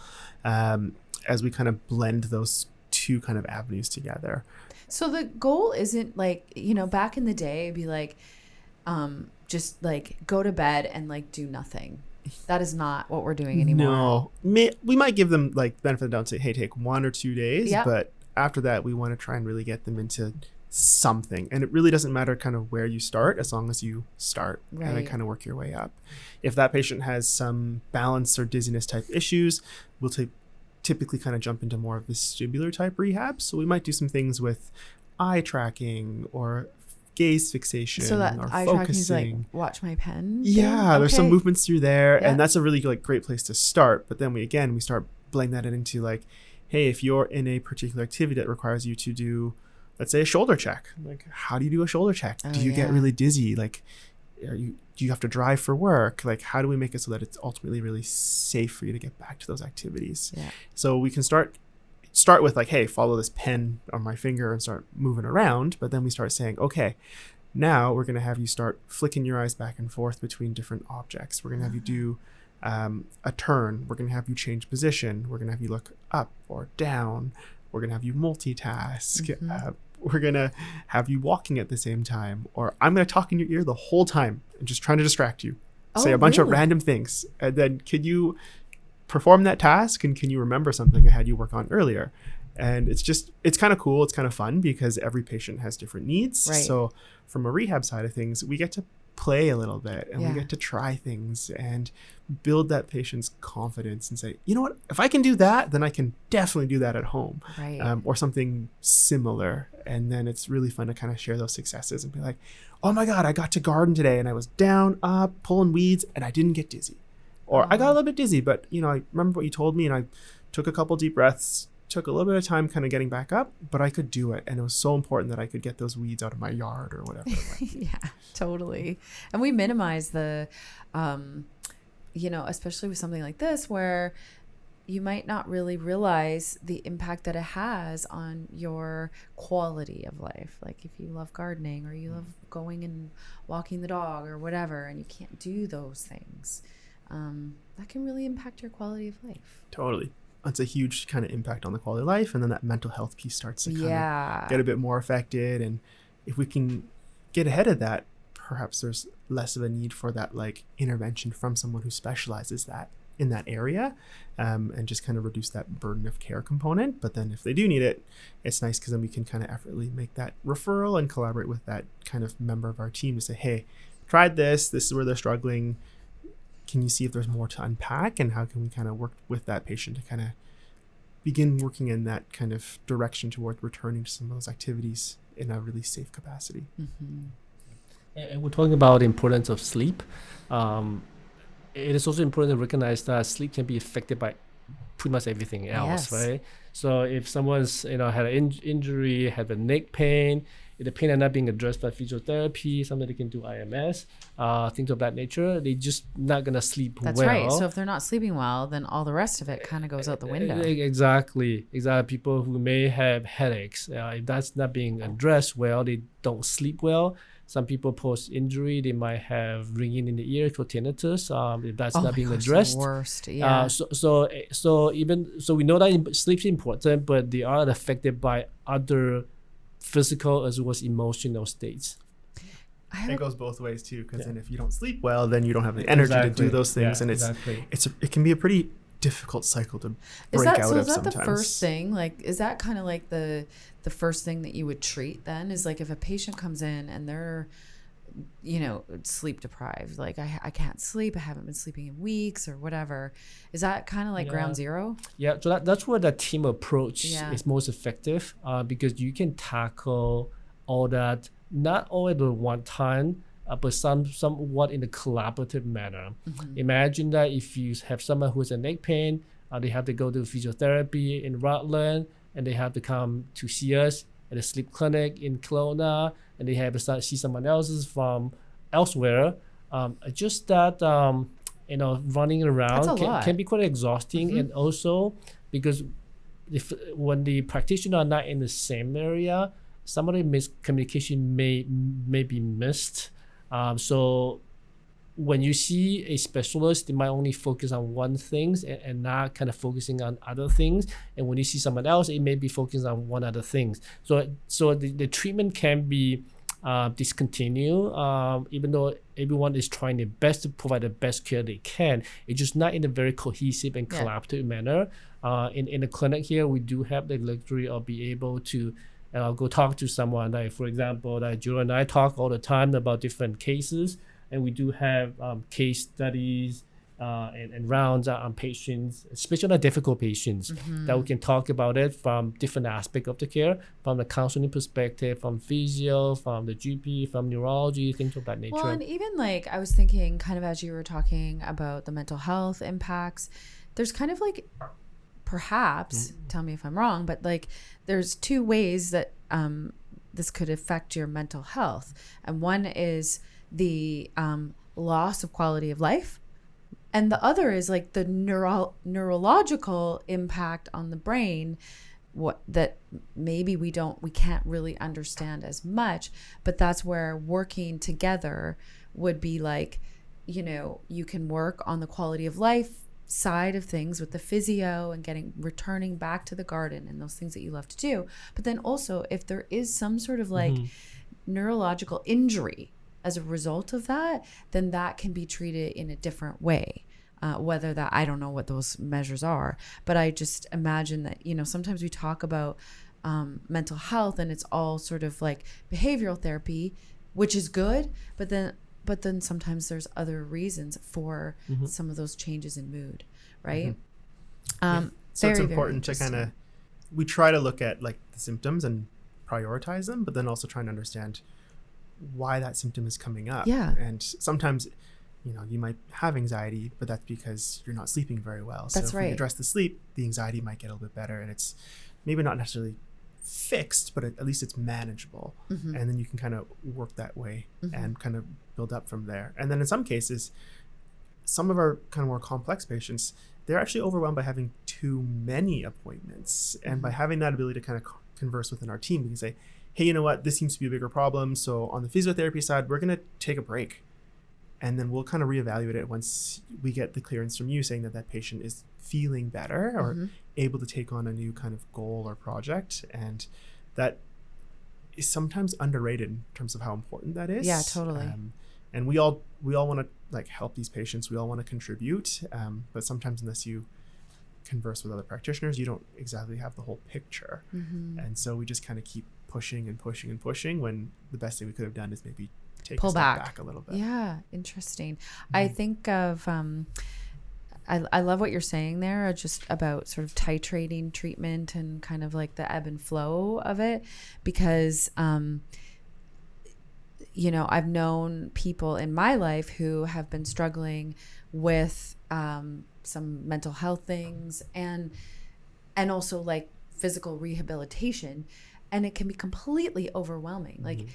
as we kind of blend those two kind of avenues together. So the goal isn't like, back in the day, it'd be like, just like go to bed and like do nothing. That is not what we're doing anymore. No, we might give them like benefit of the doubt and say, hey, take 1 or 2 days. Yep. But after that, we want to try and really get them into something. And it really doesn't matter kind of where you start as long as you start and then kind of work your way up. If that patient has some balance or dizziness type issues, we'll typically kind of jump into more of vestibular type rehab. So we might do some things with eye tracking or gaze fixation. So that or eye tracking is like watch my pen? Yeah, there's some movements through there. Yeah. And that's a really like great place to start. But then we start blending that into like, hey, if you're in a particular activity that requires you to do, let's say, a shoulder check. Like, how do you do a shoulder check? Do you get really dizzy? Like, do you have to drive for work? Like, how do we make it so that it's ultimately really safe for you to get back to those activities? Yeah. So we can start with like, hey, follow this pen on my finger and start moving around. But then we start saying, okay, now we're going to have you start flicking your eyes back and forth between different objects. We're going to have you do a turn. We're going to have you change position. We're going to have you look up or down. We're going to have you multitask. Mm-hmm. We're going to have you walking at the same time. Or I'm going to talk in your ear the whole time and just trying to distract you. Say a bunch of random things. And then can you perform that task? And can you remember something I had you work on earlier? And it's kind of cool. It's kind of fun because every patient has different needs. Right. So from a rehab side of things, we get to play a little bit and we get to try things and build that patient's confidence and say, you know what, if I can do that, then I can definitely do that at home. Right. Or something similar. And then it's really fun to kind of share those successes and be like, oh my God, I got to garden today and I was down, up, pulling weeds and I didn't get dizzy. Or I got a little bit dizzy, but I remember what you told me and I took a couple deep breaths, took a little bit of time kind of getting back up, but I could do it. And it was so important that I could get those weeds out of my yard or whatever. Yeah, totally. And we minimize the, especially with something like this where you might not really realize the impact that it has on your quality of life. Like if you love gardening or you love going and walking the dog or whatever, and you can't do those things, that can really impact your quality of life. Totally. It's a huge kind of impact on the quality of life. And then that mental health piece starts to kind of get a bit more affected. And if we can get ahead of that, perhaps there's less of a need for that like intervention from someone who specializes in that area, and just kind of reduce that burden of care component. But then if they do need it, it's nice because then we can kind of effortlessly make that referral and collaborate with that kind of member of our team to say, hey, tried this is where they're struggling. Can you see if there's more to unpack, and how can we kind of work with that patient to kind of begin working in that kind of direction toward returning to some of those activities in a really safe capacity. Mm-hmm. And we're talking about the importance of sleep. It is also important to recognize that sleep can be affected by pretty much everything else, right? So if someone's had an injury, have a neck pain, if the pain are not being addressed by physiotherapy, somebody can do IMS, things of that nature, they're just not gonna sleep well. That's right. So if they're not sleeping well, then all the rest of it kind of goes out the window. Exactly. People who may have headaches, if that's not being addressed well, they don't sleep well. Some people post-injury, they might have ringing in the ear, tinnitus, if that's not being addressed. The worst. Yeah. So we know that sleep is important, but they are affected by other physical as well as emotional states. It goes both ways too, because then if you don't sleep well, then you don't have the energy to do those things, and it can be a pretty difficult cycle to break out of sometimes. Is that the first thing? Like, is that kind of like the first thing that you would treat then? Is like if a patient comes in and they're, sleep deprived, like I can't sleep, I haven't been sleeping in weeks or whatever. Is that kind of like ground zero? Yeah, so that's where the team approach is most effective, because you can tackle all that not all at one time, but somewhat in a collaborative manner. Mm-hmm. Imagine that if you have someone who has a neck pain, they have to go to physiotherapy in Rutland, and they have to come to see us at a sleep clinic in Kelowna, and they have to start see someone else's from elsewhere. Just that, running around can be quite exhausting. Mm-hmm. And also because when the practitioners are not in the same area, some of the miscommunication may be missed. So when you see a specialist, they might only focus on one thing and not kind of focusing on other things. And when you see someone else, it may be focusing on one other thing. So the treatment can be discontinued, even though everyone is trying their best to provide the best care they can. It's just not in a very cohesive and collaborative manner. In the clinic here, we do have the luxury of being able to go talk to someone. Like, for example, Gerome and I talk all the time about different cases, and we do have case studies and rounds on patients, especially on difficult patients, that we can talk about it from different aspects of the care, from the counseling perspective, from physio, from the GP, from neurology, things of that nature. Well, and even like I was thinking kind of as you were talking about the mental health impacts, there's kind of like perhaps, tell me if I'm wrong, but like there's two ways that this could affect your mental health. And one is the loss of quality of life. And the other is like the neurological impact on the brain, that maybe we can't really understand as much, but that's where working together would be like, you can work on the quality of life side of things with the physio and returning back to the garden and those things that you love to do. But then also if there is some sort of like neurological injury as a result of that, then that can be treated in a different way. Whether that, I don't know what those measures are, but I just imagine that, sometimes we talk about mental health and it's all sort of like behavioral therapy, which is good, but then sometimes there's other reasons for some of those changes in mood, right? So it's important to kind of, we try to look at like the symptoms and prioritize them, but then also trying to understand why that symptom is coming up. Yeah. And sometimes you might have anxiety, but that's because you're not sleeping very well. That's so if right. we address the sleep, the anxiety might get a little bit better, and it's maybe not necessarily fixed, but at least it's manageable. Mm-hmm. And then you can kind of work that way Mm-hmm. and kind of build up from there. And then in some cases, some of our kind of more complex patients, they're actually overwhelmed by having too many appointments. And by having that ability to kind of converse within our team, we can say, hey, you know what, this seems to be a bigger problem. So on the physiotherapy side, we're going to take a break. And then we'll kind of reevaluate it once we get the clearance from you saying that that patient is feeling better or able to take on a new kind of goal or project. And that is sometimes underrated in terms of how important that is. Yeah, totally. And we all want to like help these patients. We all want to contribute. But sometimes unless you converse with other practitioners, you don't exactly have the whole picture. And so we just kind of keep pushing and pushing and pushing when the best thing we could have done is maybe take Pull a step back. back a little bit. Yeah, interesting. I think of I love what you're saying there, just about sort of titrating treatment and kind of like the ebb and flow of it, because I've known people in my life who have been struggling with some mental health things and also like physical rehabilitation, and it can be completely overwhelming. Like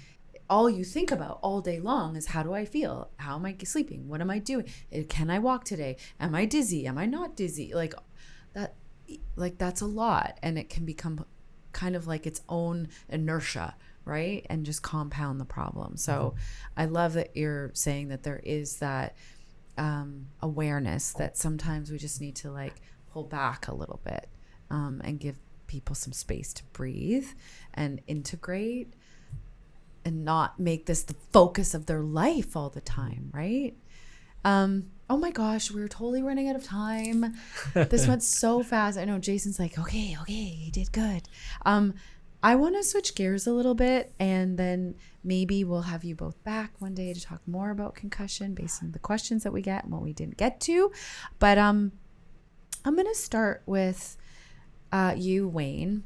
all you think about all day long is, how do I feel? How am I sleeping? What am I doing? Can I walk today? Am I dizzy? Am I not dizzy? Like that's a lot, and it can become kind of like its own inertia, right? And just compound the problem. So I love that you're saying that there is that awareness that sometimes we just need to like pull back a little bit and give people some space to breathe and integrate and not make this the focus of their life all the time, right? Oh my gosh, we're totally running out of time. This went so fast. I know Jason's like, okay, you did good. I want to switch gears a little bit, and then maybe we'll have you both back one day to talk more about concussion based on the questions that we get and what we didn't get to. But I'm going to start with you, Wayne.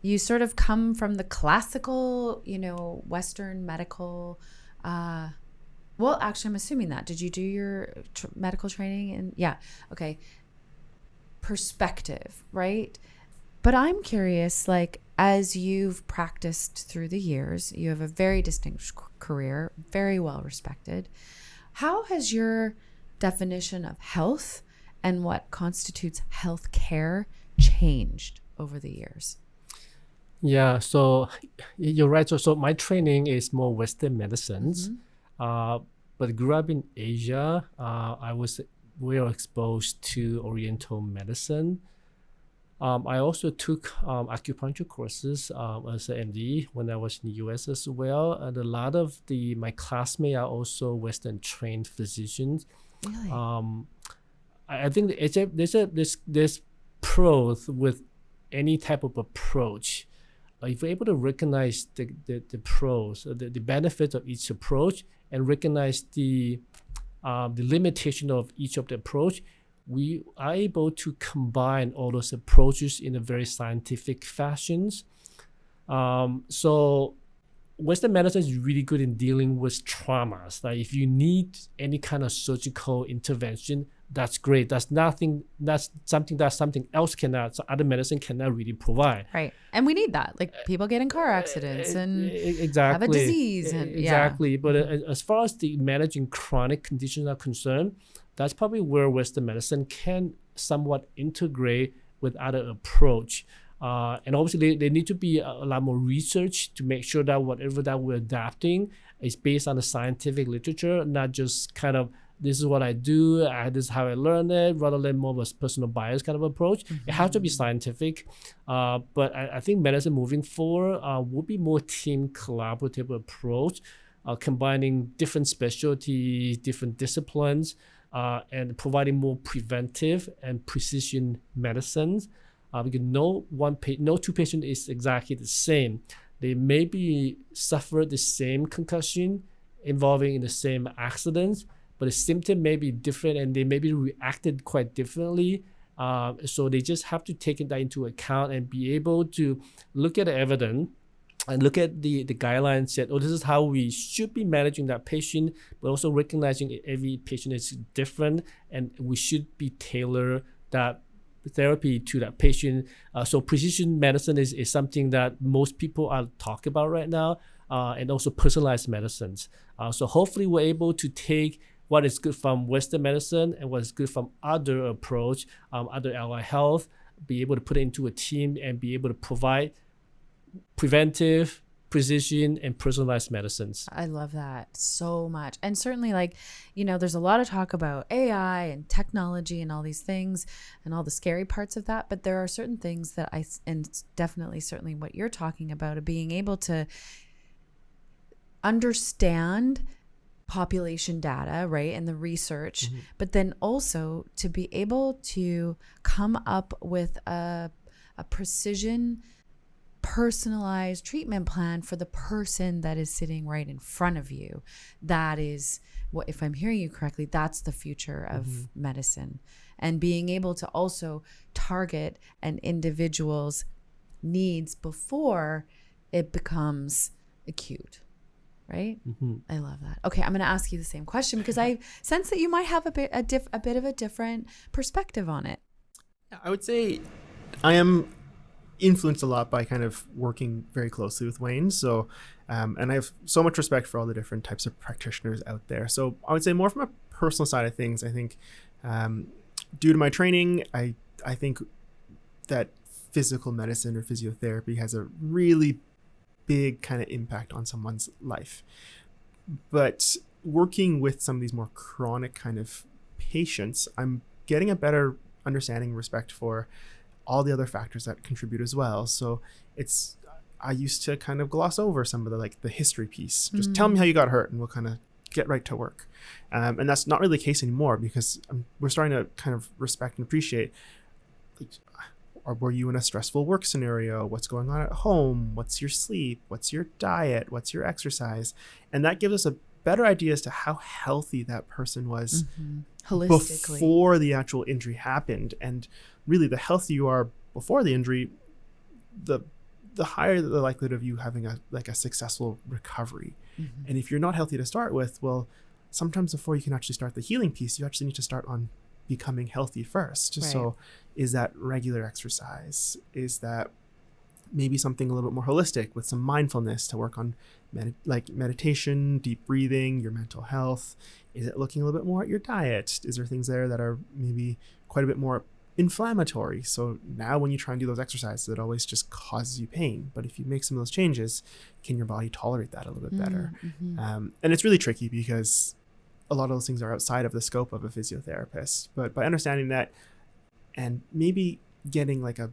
You sort of come from the classical, Western medical. Well, actually, I'm assuming that. Did you do your medical training? Yeah. Okay. Perspective, right? But I'm curious, like, as you've practiced through the years, you have a very distinguished career, very well respected. How has your definition of health and what constitutes health care changed over the years? Yeah, so you're right. So my training is more Western medicines, but grew up in Asia. I was well exposed to Oriental medicine. I also took acupuncture courses as an MD when I was in the US as well. And a lot of my classmates are also Western trained physicians. Really? I think there's pros with any type of approach. If we're able to recognize the pros, the benefits of each approach, and recognize the limitation of each of the approach, we are able to combine all those approaches in a very scientific fashions. So Western medicine is really good in dealing with traumas. Like if you need any kind of surgical intervention, that's great. That's something else cannot, so other medicine cannot really provide. Right. And we need that. Like people get in car accidents and have a disease. Exactly. But as far as the managing chronic conditions are concerned, that's probably where Western medicine can somewhat integrate with other approach. And obviously there need to be a lot more research to make sure that whatever that we're adapting is based on the scientific literature, not just kind of, this is what I do, this is how I learn it, rather than more of a personal bias kind of approach. It has to be scientific. But I think medicine moving forward will be more team collaborative approach, combining different specialties, different disciplines, and providing more preventive and precision medicines. Because no two patients is exactly the same. They maybe suffer the same concussion involving in the same accidents, but the symptom may be different and they may be reacted quite differently. So they just have to take that into account and be able to look at the evidence and look at the guidelines, said, oh, this is how we should be managing that patient, but also recognizing every patient is different and we should be tailor that therapy to that patient. So precision medicine is something that most people are talking about right now, and also personalized medicines. So hopefully we're able to take what is good from Western medicine and what is good from other approach, other allied health, be able to put it into a team and be able to provide preventive, precision, and personalized medicines. I love that so much. And certainly, like, there's a lot of talk about AI and technology and all these things and all the scary parts of that. But there are certain things that and definitely, certainly what you're talking about, of being able to understand population data, right, and the research, but then also to be able to come up with a precision, personalized treatment plan for the person that is sitting right in front of you. That is what, if I'm hearing you correctly, that's the future of medicine. And being able to also target an individual's needs before it becomes acute. Right? I love that. Okay, I'm going to ask you the same question because I sense that you might have a bit of a different perspective on it. I would say I am influenced a lot by kind of working very closely with Wayne. So, and I have so much respect for all the different types of practitioners out there. So I would say more from a personal side of things, I think due to my training, I think that physical medicine or physiotherapy has a really big kind of impact on someone's life. But working with some of these more chronic kind of patients, I'm getting a better understanding and respect for all the other factors that contribute as well. So I used to kind of gloss over some of the history piece. Just tell me how you got hurt and we'll kind of get right to work. And that's not really the case anymore because we're starting to kind of respect and appreciate, or were you in a stressful work scenario? What's going on at home? What's your sleep? What's your diet? What's your exercise? And that gives us a better idea as to how healthy that person was holistically before the actual injury happened. And really, the healthier you are before the injury, the higher the likelihood of you having a successful recovery. And if you're not healthy to start with, well, sometimes before you can actually start the healing piece, you actually need to start on becoming healthy first. Right. So is that regular exercise? Is that maybe something a little bit more holistic with some mindfulness to work on meditation, deep breathing, your mental health? Is it looking a little bit more at your diet? Is there things there that are maybe quite a bit more inflammatory? So now when you try and do those exercises, it always just causes you pain. But if you make some of those changes, can your body tolerate that a little bit better? And it's really tricky because a lot of those things are outside of the scope of a physiotherapist. But by understanding that and maybe getting a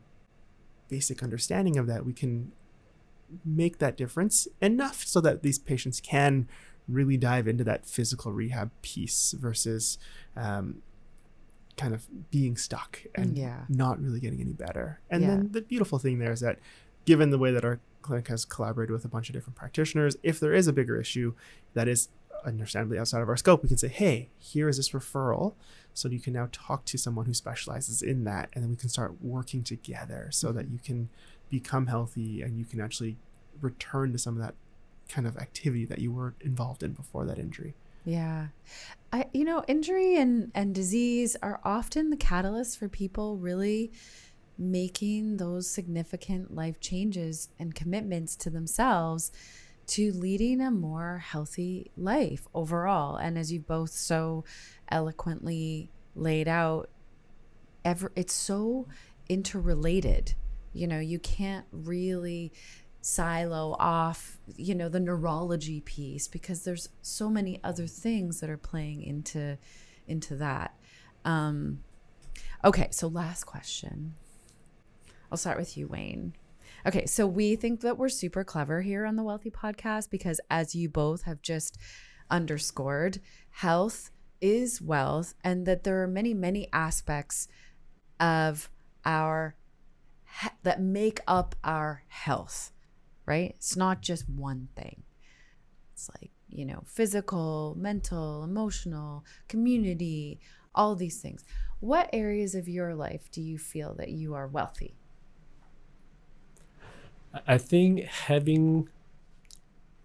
basic understanding of that, we can make that difference enough so that these patients can really dive into that physical rehab piece versus kind of being stuck and not really getting any better. And then the beautiful thing there is that given the way that our clinic has collaborated with a bunch of different practitioners, if there is a bigger issue that is understandably outside of our scope, we can say, hey, here is this referral. So you can now talk to someone who specializes in that. And then we can start working together so that you can become healthy and you can actually return to some of that kind of activity that you were involved in before that injury. Yeah. Injury and disease are often the catalyst for people really making those significant life changes and commitments to themselves to leading a more healthy life overall. And as you both so eloquently laid out, it's so interrelated. You can't really silo off, the neurology piece because there's so many other things that are playing into that. Okay, so last question. I'll start with you, Wayne. Okay, so we think that we're super clever here on the Wealthy Podcast because, as you both have just underscored, health is wealth, and that there are many, many aspects of that make up our health, right? It's not just one thing. It's physical, mental, emotional, community, all these things. What areas of your life do you feel that you are wealthy? I think having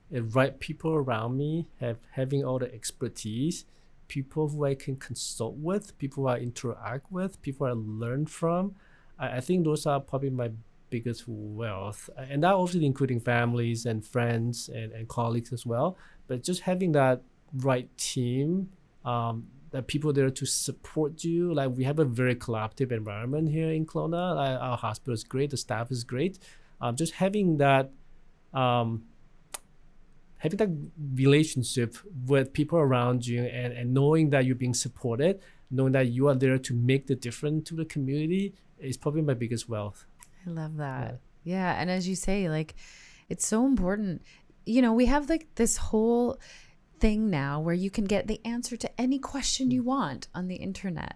the right people around me, having all the expertise, people who I can consult with, people who I interact with, people I learn from. I think those are probably my biggest wealth. And that also including families and friends and colleagues as well. But just having that right team, that people there to support you. Like we have a very collaborative environment here in Kelowna. Our hospital is great, the staff is great. Just having that relationship with people around you and knowing that you're being supported, knowing that you are there to make the difference to the community is probably my biggest wealth. I love that. Yeah. And as you say, like, it's so important. You know, we have like this whole thing now where you can get the answer to any question you want on the internet,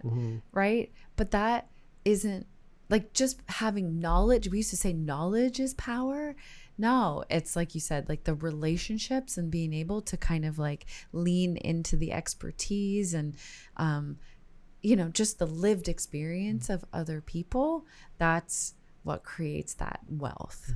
right? But that isn't like just having knowledge. We used to say knowledge is power. No, it's like you said, like the relationships and being able to kind of like lean into the expertise and, you know, just the lived experience of other people. That's what creates that wealth.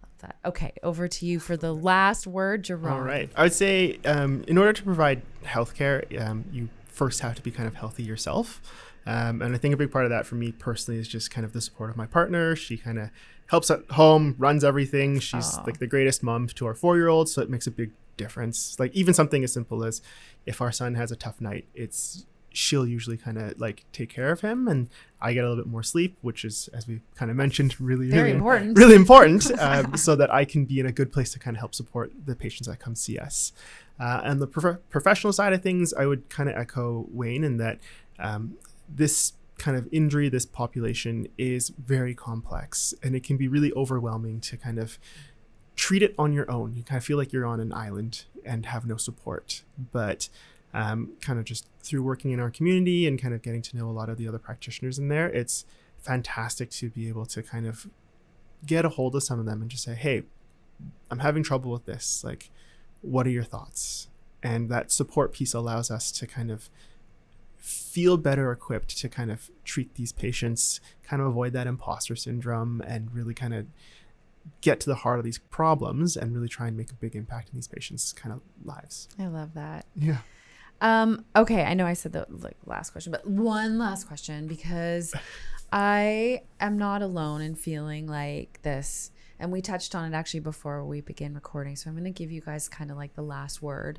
Love that. Okay, over to you for the last word, Gerome. All right. I would say in order to provide healthcare, you first have to be kind of healthy yourself. And I think a big part of that for me personally is just kind of the support of my partner. She kind of helps at home, runs everything. She's like the greatest mom to our 4-year-old. So it makes a big difference. Like even something as simple as if our son has a tough night, she'll usually kind of like take care of him and I get a little bit more sleep, which is, as we kind of mentioned, really important so that I can be in a good place to kind of help support the patients that come see us. And the professional side of things, I would kind of echo Wayne in that this kind of injury, this population is very complex and it can be really overwhelming to kind of treat it on your own. You kind of feel like you're on an island and have no support. But kind of just through working in our community and kind of getting to know a lot of the other practitioners in there, it's fantastic to be able to kind of get a hold of some of them and just say, hey, I'm having trouble with this. Like, what are your thoughts? And that support piece allows us to kind of feel better equipped to kind of treat these patients, kind of avoid that imposter syndrome and really kind of get to the heart of these problems and really try and make a big impact in these patients' kind of lives. I love that. Yeah. Okay, I know I said the last question, but one last question, because I am not alone in feeling like this. And we touched on it actually before we began recording. So I'm going to give you guys kind of like the last word.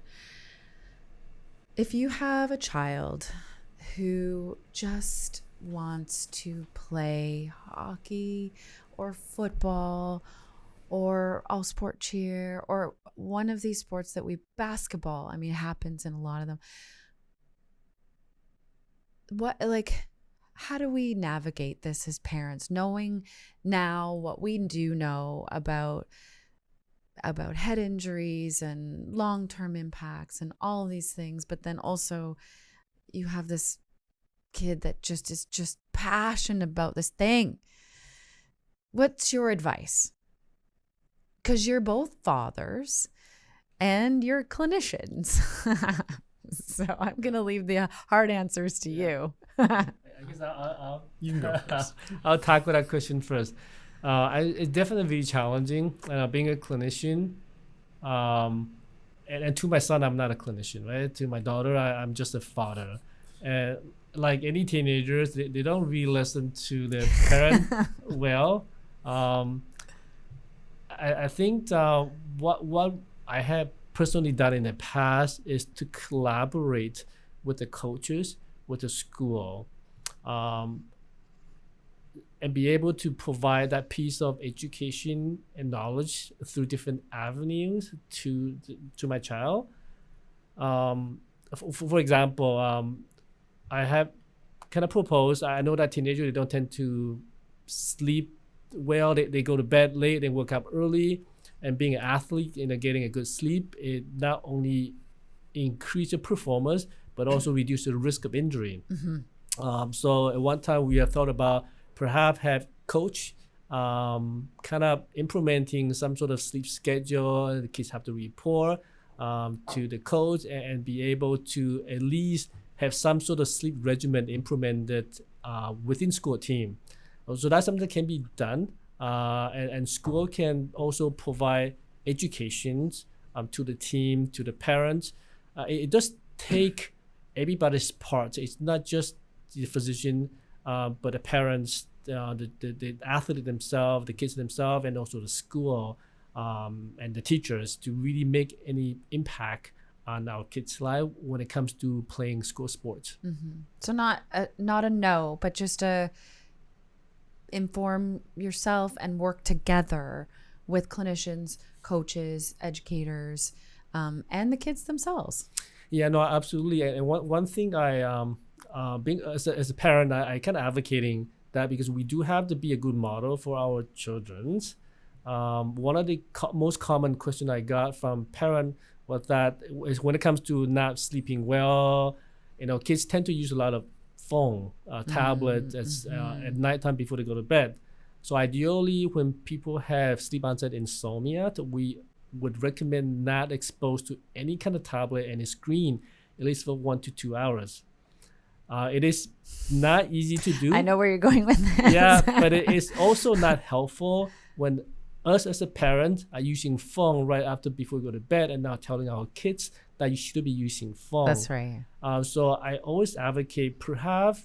If you have a child who just wants to play hockey or football or all sport cheer or one of these sports that basketball, I mean, it happens in a lot of them. How do we navigate this as parents, knowing now what we do know about head injuries and long-term impacts and all of these things, but then also you have this kid that is just passionate about this thing. What's your advice? Because you're both fathers and you're clinicians. So I'm going to leave the hard answers to you. I guess You can go first. I'll tackle that question first. It's definitely challenging being a clinician. And to my son, I'm not a clinician, right? To my daughter, I'm just a father. And like any teenagers, they don't really listen to their parent well. I think what I have personally done in the past is to collaborate with the coaches, with the school, and be able to provide that piece of education and knowledge through different avenues to my child. For example, I have kind of proposed, I know that teenagers, they don't tend to sleep well. They go to bed late, they wake up early, and being an athlete and getting a good sleep, it not only increase your performance, but also reduce the risk of injury. Mm-hmm. So at one time we have thought about perhaps have coach kind of implementing some sort of sleep schedule. The kids have to report to the coach and be able to at least have some sort of sleep regimen implemented within school team. So that's something that can be done. and school can also provide educations to the team, to the parents. It does take everybody's part. It's not just the physician, but the parents, the athlete themselves, the kids themselves, and also the school and the teachers to really make any impact on our kids' life when it comes to playing school sports. Mm-hmm. So not a no, but just to inform yourself and work together with clinicians, coaches, educators, and the kids themselves. Yeah, no, absolutely. And one thing I being as a parent, I kind of advocating that because we do have to be a good model for our children's. One of the most common question I got from parent was that is when it comes to not sleeping well, kids tend to use a lot of phone, tablet at nighttime before they go to bed. So ideally, when people have sleep onset insomnia, we would recommend not exposed to any kind of tablet and a screen at least for 1 to 2 hours. It is not easy to do. I know where you're going with this. Yeah, but it is also not helpful when us as a parent are using phone right after before we go to bed and now telling our kids that you should be using phone. That's right. So I always advocate perhaps,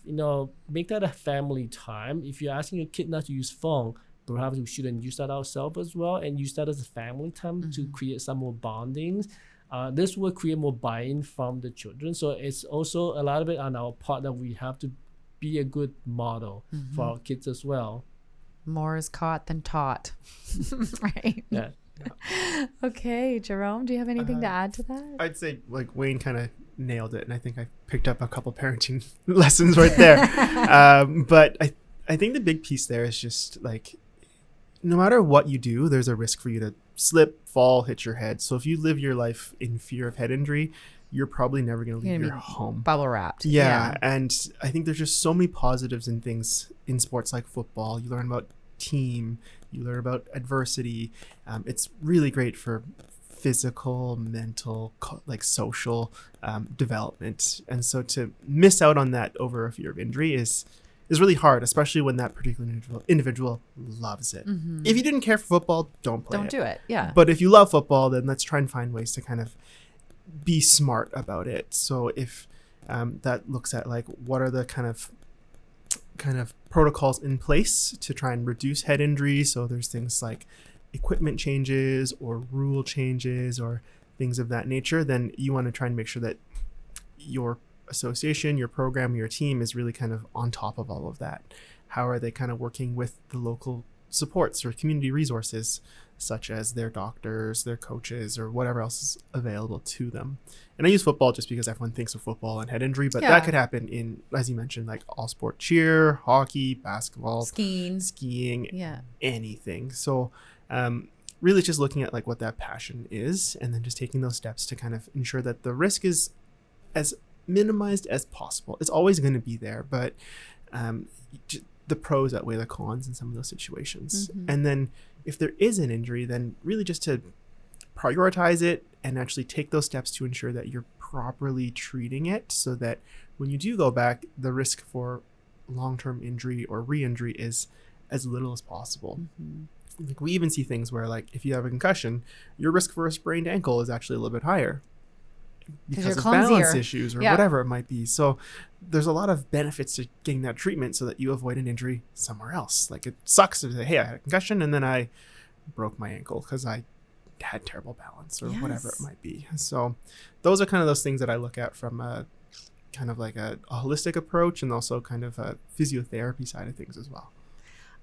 make that a family time. If you're asking your kid not to use phone, perhaps we shouldn't use that ourselves as well and use that as a family time to create some more bondings. This will create more buy-in from the children. So it's also a lot of it on our part that we have to be a good model for our kids as well. More is caught than taught. Right? Yeah. Okay, Gerome, do you have anything to add to that? I'd say like Wayne kind of nailed it, and I think I picked up a couple parenting lessons right there. But I think the big piece there is just like, no matter what you do, there's a risk for you to slip, fall, hit your head. So if you live your life in fear of head injury, you're probably never going to leave your home. Bubble wrapped. Yeah. And I think there's just so many positives in things in sports like football. You learn about team, you learn about adversity. It's really great for physical, mental, like social development. And so to miss out on that over a fear of injury is really hard, especially when that particular individual loves it. If you didn't care for football, don't play it. Don't do it. Yeah. But if you love football, then let's try and find ways to kind of be smart about it. So if that looks at like what are the kind of protocols in place to try and reduce head injury. So there's things like equipment changes or rule changes or things of that nature. Then you want to try and make sure that your association, your program, your team is really kind of on top of all of that. How are they kind of working with the local supports or community resources, such as their doctors, their coaches, or whatever else is available to them? And I use football just because everyone thinks of football and head injury, but that could happen in, as you mentioned, like all sport cheer, hockey, basketball, skiing, anything. So really just looking at like what that passion is, and then just taking those steps to kind of ensure that the risk is as minimized as possible. It's always going to be there, but the pros outweigh the cons in some of those situations. And then if there is an injury, then really just to prioritize it and actually take those steps to ensure that you're properly treating it, so that when you do go back, the risk for long-term injury or re-injury is as little as possible. Like we even see things where like if you have a concussion, your risk for a sprained ankle is actually a little bit higher because of balance issues or whatever it might be. So there's a lot of benefits to getting that treatment so that you avoid an injury somewhere else. Like it sucks to say, hey, I had a concussion and then I broke my ankle because I had terrible balance or whatever it might be. So those are kind of those things that I look at from a kind of like a holistic approach, and also kind of a physiotherapy side of things as well.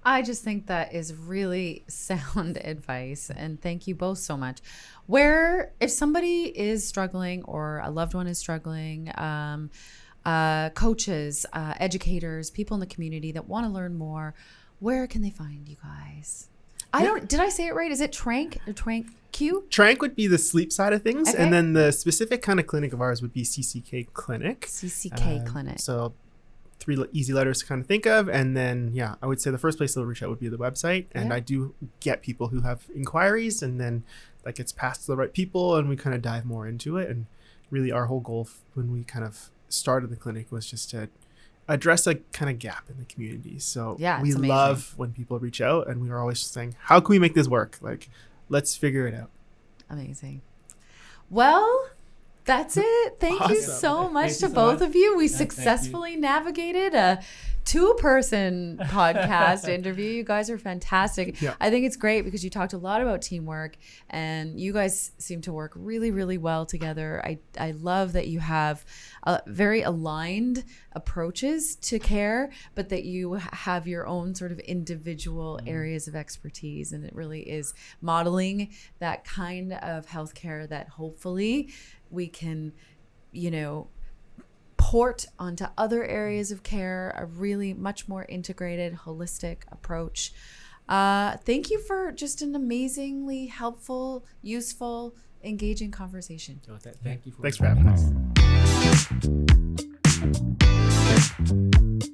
I just think that is really sound advice, and thank you both so much. If somebody is struggling or a loved one is struggling, coaches, educators, people in the community that want to learn more, where can they find you guys? Did I say it right? Is it Trank or Trank Q? Trank would be the sleep side of things. Okay. And then the specific kind of clinic of ours would be CCK Clinic. CCK Clinic. So 3 easy letters to kind of think of. And then, I would say the first place they'll reach out would be the website. And I do get people who have inquiries, and then that gets passed to the right people, and we kind of dive more into it. And really our whole goal when we kind of started the clinic was just to address a kind of gap in the community. So Yeah, we it's amazing. love when people reach out, and we are always saying, how can we make this work? Like, let's figure it out. Amazing. Well, that's it. Thank you Awesome. so much Thank to you so both much. of you. We Thank you. successfully navigated a 2-person podcast interview. You guys are fantastic. Yeah. I think it's great because you talked a lot about teamwork, and you guys seem to work really, really well together. I love that you have very aligned approaches to care, but that you have your own sort of individual areas of expertise. And it really is modeling that kind of healthcare that hopefully we can, port onto other areas of care, a really much more integrated, holistic approach. Thank you for just an amazingly helpful, useful, engaging conversation. So thank you for Thanks for having us.